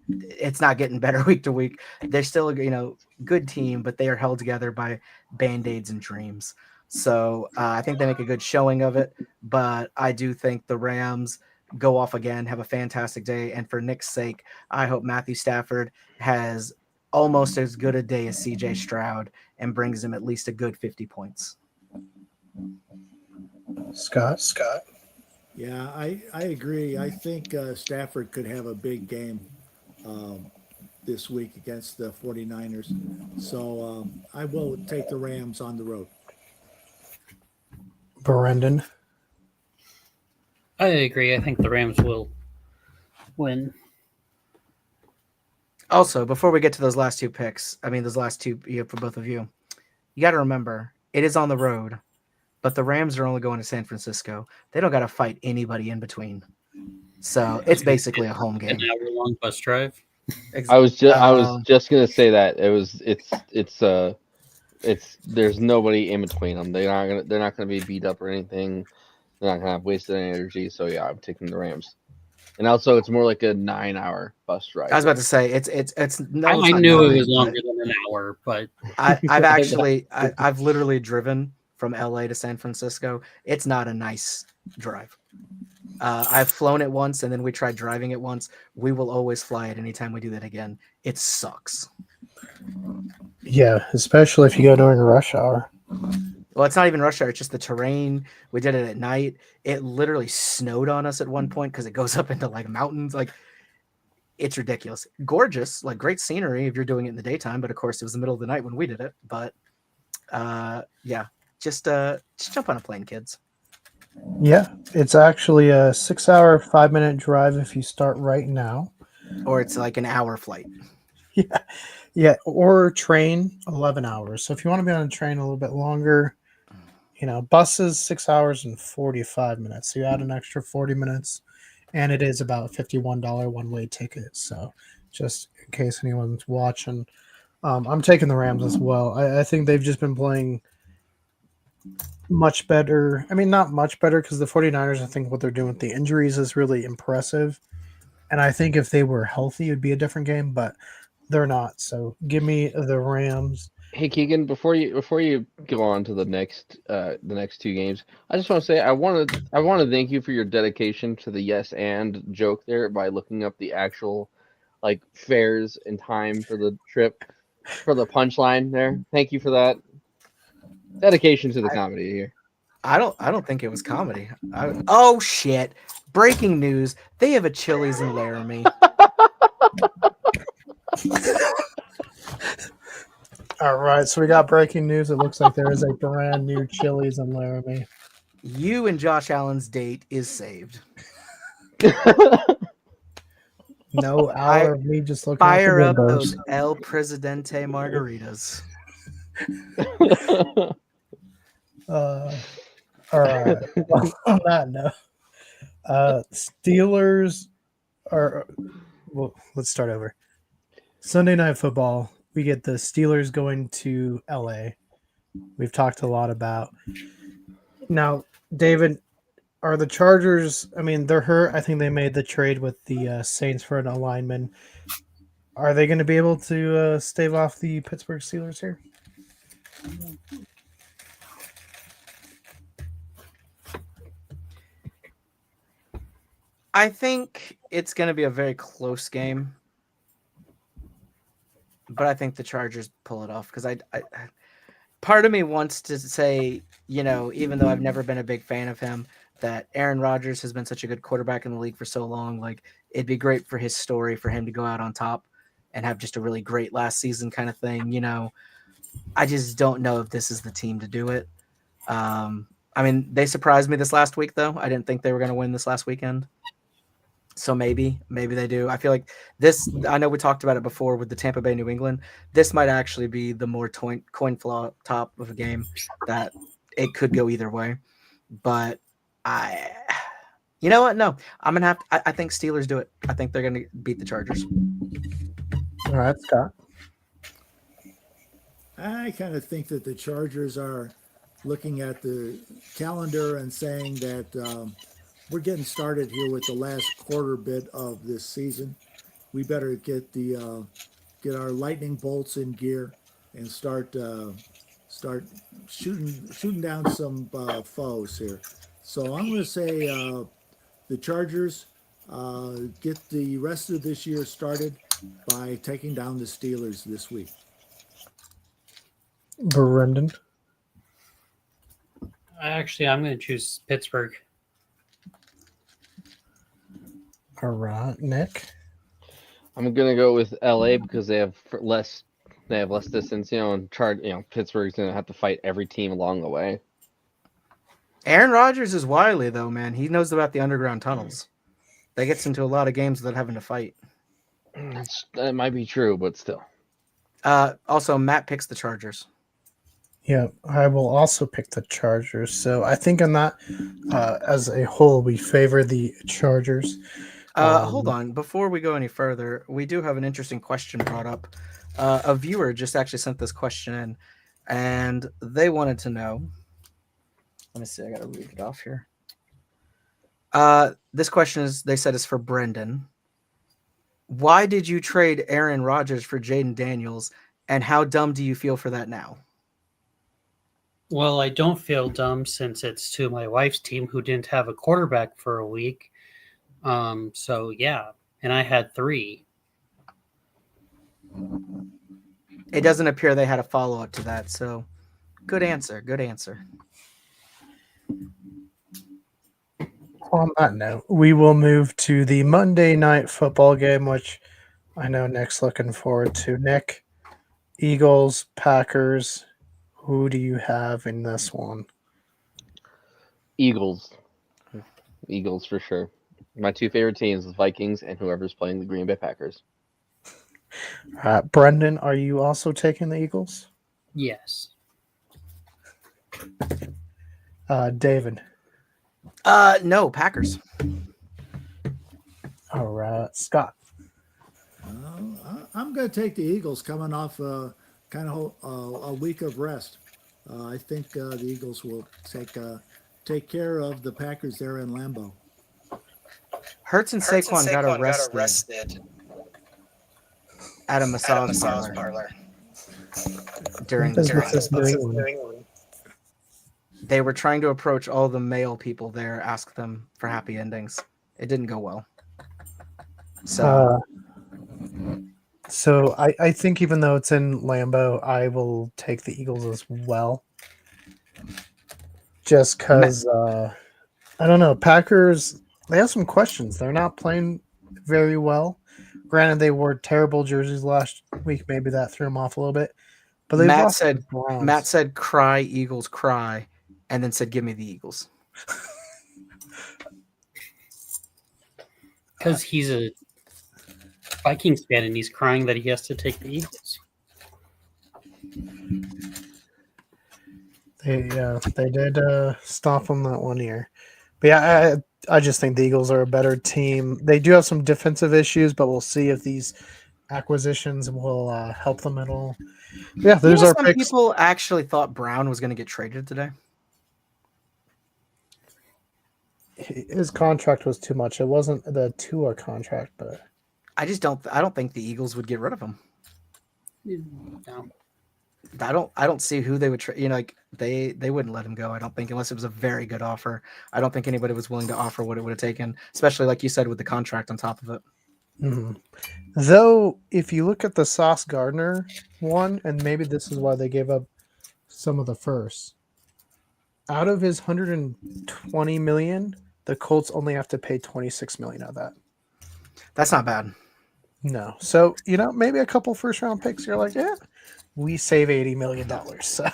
It's not getting better week to week. They're still a good team, but they are held together by band-aids and dreams. So I think they make a good showing of it. But I do think the Rams go off again, have a fantastic day. And for Nick's sake, I hope Matthew Stafford has almost as good a day as CJ Stroud and brings him at least a good 50 points. Scott? Yeah, I agree. I think Stafford could have a big game this week against the 49ers. So I will take the Rams on the road. Brendan? I agree. I think the Rams will win. Also, before we get to those last two picks, those last two for both of you, you got to remember, it is on the road, but the Rams are only going to San Francisco. They don't got to fight anybody in between. So it's basically a home game. An hour-long bus drive. I was just gonna say that it's there's nobody in between them. They're not gonna be beat up or anything. They're not gonna have wasted energy. So yeah, I'm taking the Rams. And also, it's more like a 9-hour bus ride. I was about to say it's no. I knew it was longer than an hour, but I've literally driven from LA to San Francisco. It's not a nice drive. I've flown it once, and then we tried driving it once. We will always fly it anytime we do that again. It sucks. Yeah, especially if you go during rush hour. Well, it's not even rush hour. It's just the terrain. We did it at night. It literally snowed on us at one point because it goes up into like mountains. Like, it's ridiculous. Gorgeous, like great scenery if you're doing it in the daytime. But of course, it was the middle of the night when we did it. But yeah, just jump on a plane, kids. Yeah, it's actually a 6-hour, 5-minute drive if you start right now. Or it's like an hour flight. Yeah, or train 11 hours. So if you want to be on a train a little bit longer, buses 6 hours and 45 minutes. So you add an extra 40 minutes, and it is about $51 one-way ticket. So just in case anyone's watching, I'm taking the Rams as well. I think they've just been playing much better. I mean, not much better because the 49ers, I think what they're doing with the injuries is really impressive. And I think if they were healthy, it would be a different game, but they're not. So give me the Rams. Hey Keegan, before you go on to the next two games, I just want to say I want to thank you for your dedication to the yes and joke there by looking up the actual like fares and time for the trip for the punchline there. Thank you for that. Dedication to the comedy here. I don't think it was comedy. Oh shit! Breaking news: they have a Chili's in Laramie. All right, so we got breaking news. It looks like there is a brand new Chili's in Laramie. You and Josh Allen's date is saved. No hour of me just looking Fire at up the windows. those El Presidente margaritas. All right. Well, on that note, Steelers are. Well, let's start over. Sunday Night Football. We get the Steelers going to LA. We've talked a lot about. Now, David, are the Chargers? I mean, they're hurt. I think they made the trade with the Saints for an alignment. Are they going to be able to stave off the Pittsburgh Steelers here? I think it's going to be a very close game, but I think the Chargers pull it off because I part of me wants to say, even though I've never been a big fan of him, that Aaron Rodgers has been such a good quarterback in the league for so long. Like, it'd be great for his story for him to go out on top and have just a really great last season kind of thing. I just don't know if this is the team to do it. I mean, they surprised me this last week, though. I didn't think they were going to win this last weekend. So maybe they do. I feel like this, I know we talked about it before with the Tampa Bay New England. This might actually be the more coin flop top of a game that it could go either way. But you know what? No, I'm going to have to, I think Steelers do it. I think they're going to beat the Chargers. All right, Scott. I kind of think that the Chargers are looking at the calendar and saying that we're getting started here with the last quarter bit of this season. We better get our lightning bolts in gear and start shooting down some foes here. So I'm going to say the Chargers get the rest of this year started by taking down the Steelers this week. Brendan. I'm going to choose Pittsburgh. All right, Nick. I'm gonna go with LA because they have less distance, and Pittsburgh's gonna have to fight every team along the way. Aaron Rodgers is wily, though, man. He knows about the underground tunnels. That gets into a lot of games without having to fight. That might be true, but still. Also, Matt picks the Chargers. Yeah, I will also pick the Chargers. So I think on that, as a whole, we favor the Chargers. Hold on. Before we go any further, we do have an interesting question brought up. A viewer just actually sent this question in, and they wanted to know. Let me see. I got to read it off here. This question is for Brendan. Why did you trade Aaron Rodgers for Jaden Daniels, and how dumb do you feel for that now? Well, I don't feel dumb since it's to my wife's team who didn't have a quarterback for a week. So yeah, and I had 3. It doesn't appear they had a follow-up to that, so good answer. On that note, we will move to the Monday Night Football game, which I know Nick's looking forward to. Nick, Eagles, Packers, who do you have in this one? Eagles for sure. My 2 favorite teams, the Vikings and whoever's playing the Green Bay Packers. Brendan, are you also taking the Eagles? Yes. David. No, Packers. All right, Scott. I'm going to take the Eagles coming off kind of a week of rest. I think the Eagles will take care of the Packers there in Lambeau. Hurts and Saquon got arrested at a massage parlor during What the is game. New England? They were trying to approach all the male people there, ask them for happy endings. It didn't go well. So I think even though it's in Lambeau, I will take the Eagles as well. Just because, I don't know, Packers, they have some questions. They're not playing very well. Granted, they wore terrible jerseys last week. Maybe that threw them off a little bit. But they Matt lost to the said, Browns. cry, Eagles, cry, and then said, give me the Eagles. Because he's a Vikings fan and he's crying that he has to take the Eagles. They did stop them that 1 year. But yeah, I just think the Eagles are a better team. They do have some defensive issues, but we'll see if these acquisitions will help them at all. Yeah, there's our some picks. people actually thought Brown was going to get traded today. His contract was too much. It wasn't the Tua contract, but I don't think the Eagles would get rid of him. No. I don't see who they would trade. Like they wouldn't let him go. I don't think, unless it was a very good offer. I don't think anybody was willing to offer what it would have taken, especially like you said with the contract on top of it. mm-hmm. Though if you look at the Sauce Gardner one, and maybe this is why they gave up some of the first. Out of his $120 million, the Colts only have to pay $26 million of that. That's not bad. No. So, maybe a couple first round picks, you're like, yeah, we save $80 million. So.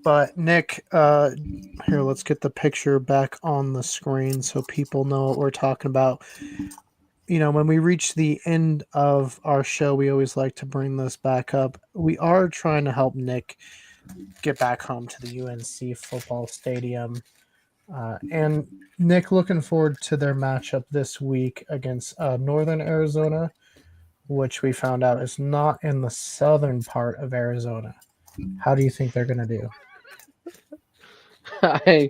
But Nick, here, let's get the picture back on the screen so people know what we're talking about. When we reach the end of our show, we always like to bring this back up. We are trying to help Nick get back home to the UNC football stadium. And Nick, looking forward to their matchup this week against Northern Arizona, which we found out is not in the southern part of Arizona. How do you think they're going to do? I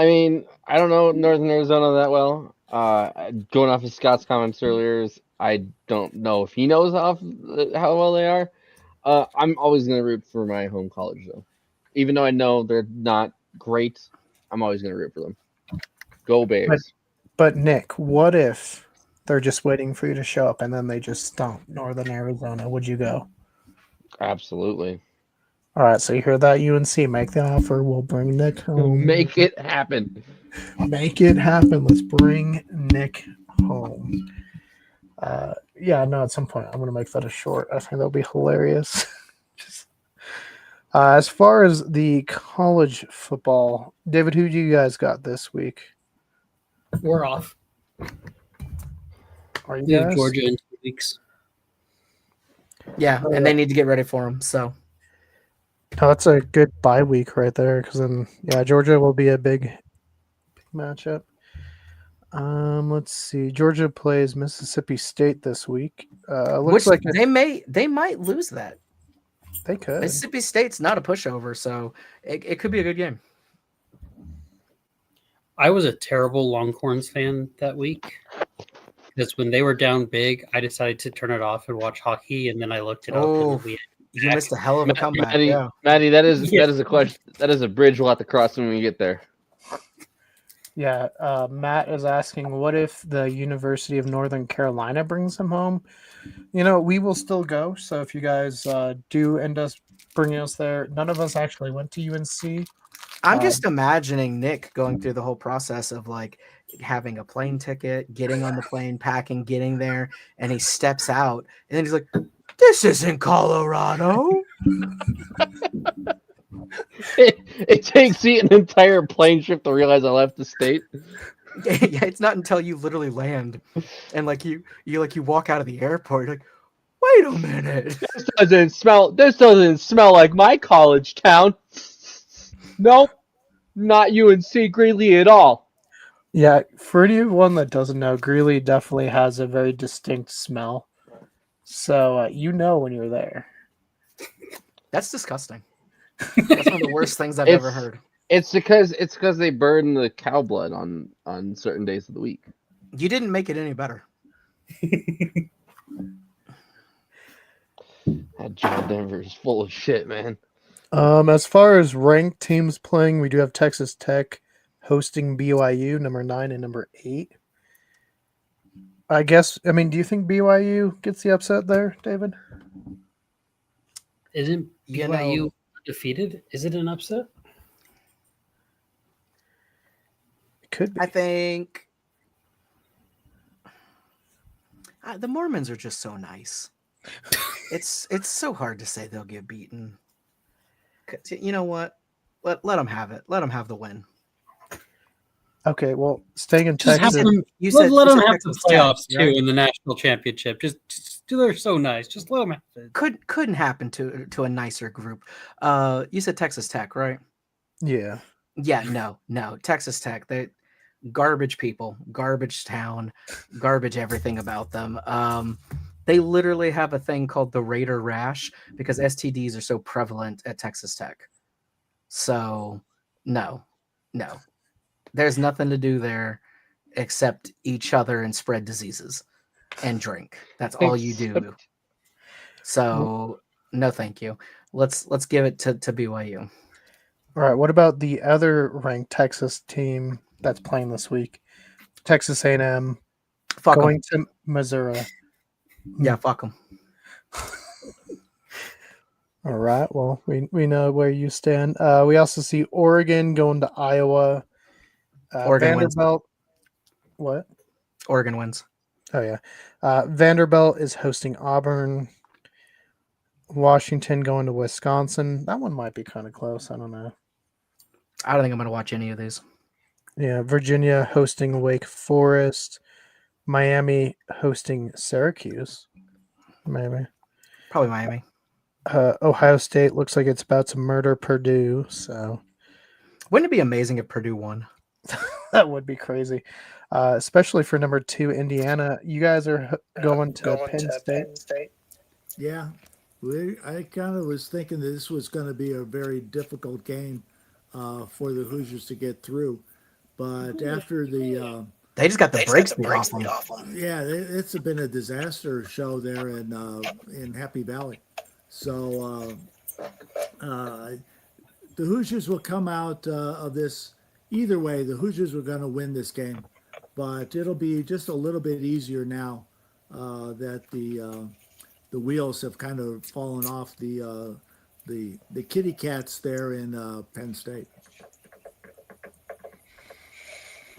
mean, I don't know Northern Arizona that well. Going off of Scott's comments earlier, I don't know if he knows how well they are. I'm always going to root for my home college, though. Even though I know they're not great, I'm always going to root for them. Go Bears. But Nick, what if they're just waiting for you to show up and then they just stomp Northern Arizona? Would you go? Absolutely. All right, so you hear that, UNC? Make the offer. We'll bring Nick home. Make it happen. Make it happen. Let's bring Nick home. At some point I'm going to make that a short. I think that'll be hilarious. As far as the college football, David, who do you guys got this week? We're off. Are you We have guys? Georgia in 2 weeks. Yeah, and they need to get ready for him. So No, that's a good bye week right there, because then Georgia will be a big matchup. Let's see. Georgia plays Mississippi State this week. Looks like they might lose that. They could. Mississippi State's not a pushover, so it could be a good game. I was a terrible Longhorns fan that week because when they were down big, I decided to turn it off and watch hockey, and then I looked it up. And you missed a hell of a comeback. Maddie, that is a question. That is a bridge we'll have to cross when we get there. Yeah, Matt is asking, what if the University of Northern Carolina brings him home? We will still go. So if you guys do end up bringing us there, none of us actually went to UNC. I'm just imagining Nick going through the whole process of like having a plane ticket, getting on the plane, packing, getting there, and he steps out, and then he's like, "This isn't Colorado." It takes me an entire plane trip to realize I left the state. Yeah, it's not until you literally land and like you walk out of the airport, like, wait a minute. This doesn't smell like my college town. Nope, not UNC Greeley at all. Yeah, for anyone that doesn't know, Greeley definitely has a very distinct smell. So you know when you're there. That's disgusting. That's one of the worst things I've ever heard. It's because they burn the cow blood on certain days of the week. You didn't make it any better. That John Denver is full of shit, man. As far as ranked teams playing, we do have Texas Tech hosting BYU, number 9 and number 8. I mean, do you think BYU gets the upset there, David? Isn't BYU defeated? Is it an upset? It could be. I think the Mormons are just so nice. It's so hard to say they'll get beaten. You know what? Let them have it. Let them have the win. Okay, well, staying in Just Texas. let them have the Texas playoffs Tech, too right? in the national championship. Just they're so nice. Just let them have it. Couldn't happen to a nicer group. You said Texas Tech, right? Yeah. Yeah, no. Texas Tech, they garbage people, garbage town, garbage everything about them. They literally have a thing called the Raider rash because STDs are so prevalent at Texas Tech. So, no. There's nothing to do there except each other and spread diseases and drink. That's all you do. So, no thank you. Let's give it to BYU. All right, what about the other ranked Texas team that's playing this week? Texas A&M Fuck 'em. going to Missouri. Yeah, fuck them. All right, well, we know where you stand. We also see Oregon going to Iowa. Oregon wins. Vanderbilt. What? Oregon wins. Oh, yeah. Vanderbilt is hosting Auburn. Washington going to Wisconsin. That one might be kind of close. I don't know. I don't think I'm going to watch any of these. Yeah, Virginia hosting Wake Forest. Miami hosting Syracuse. Maybe. Probably Miami. Ohio State looks like it's about to murder Purdue. So wouldn't it be amazing if Purdue won? That would be crazy. Especially for number 2, Indiana. You guys are going to Penn State. Yeah. I kind of was thinking that this was going to be a very difficult game for the Hoosiers to get through. But after the... they just got the brakes beat off them. Yeah, it's been a disaster show there in Happy Valley. So the Hoosiers will come out of this. Either way, the Hoosiers were going to win this game. But it'll be just a little bit easier now that the wheels have kind of fallen off the kitty cats there in Penn State.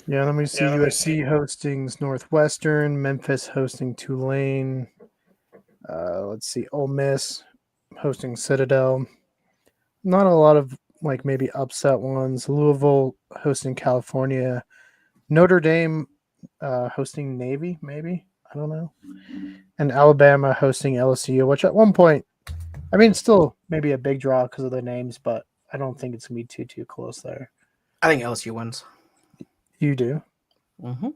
Yeah, let me see. USC hosting Northwestern, Memphis hosting Tulane. Let's see, Ole Miss hosting Citadel. Not a lot of maybe upset ones. Louisville hosting California. Notre Dame hosting Navy, maybe. I don't know. And Alabama hosting LSU, which at one point, I mean, still maybe a big draw because of the names, but I don't think it's going to be too close there. I think LSU wins. You do? Mm-hmm.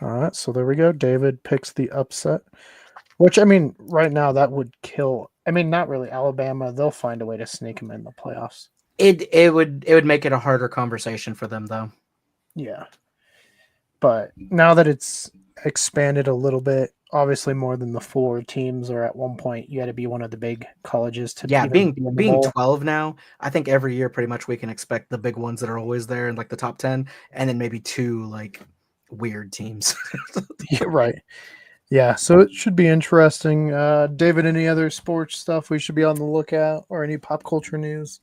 All right, so there we go. David picks the upset, which, I mean, right now that would kill. I mean, not really Alabama. They'll find a way to sneak them in the playoffs. It would make it a harder conversation for them, though. Yeah. But now that it's expanded a little bit, obviously more than the 4 teams, or at one point you had to be one of the big colleges to being be in the bowl. 12 now, I think every year pretty much we can expect the big ones that are always there in the top 10, and then maybe 2 weird teams. Yeah, right. Yeah, so it should be interesting. David, any other sports stuff we should be on the lookout, or any pop culture news?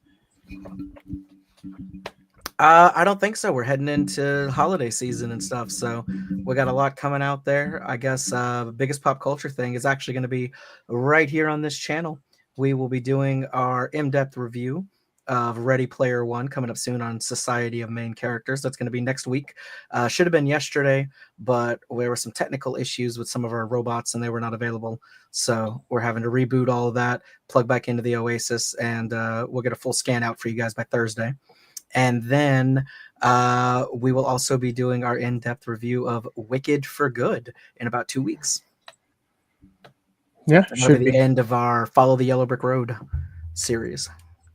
I don't think so. We're heading into holiday season and stuff, so we got a lot coming out there. I guess the biggest pop culture thing is actually going to be right here on this channel. We will be doing our in-depth review of Ready Player One coming up soon on Society of Main Characters. That's going to be next week. Should have been yesterday, but there were some technical issues with some of our robots and they were not available. So we're having to reboot all of that, plug back into the Oasis, and we'll get a full scan out for you guys by Thursday. And then we will also be doing our in-depth review of Wicked for Good in about 2 weeks. Yeah, That'll should be the be. end of our Follow the Yellow Brick Road series.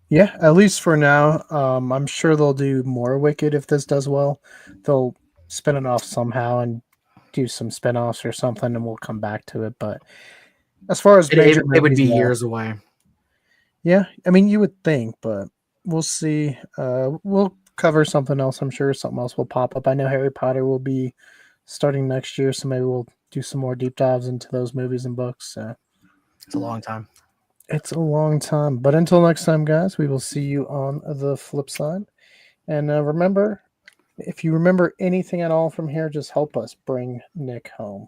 Yeah, at least for now. I'm sure they'll do more Wicked if this does well. They'll spin it off somehow and do some spin-offs or something, and we'll come back to it. But as far as major It would movies be go, years away. yeah, I mean, you would think, but we'll see. We'll cover something else. I'm sure something else will pop up. I know Harry Potter will be starting next year, so maybe we'll do some more deep dives into those movies and books. It's a long time. It's a long time. But until next time, guys, we will see you on the flip side. And remember, if you remember anything at all from here, just help us bring Nick home.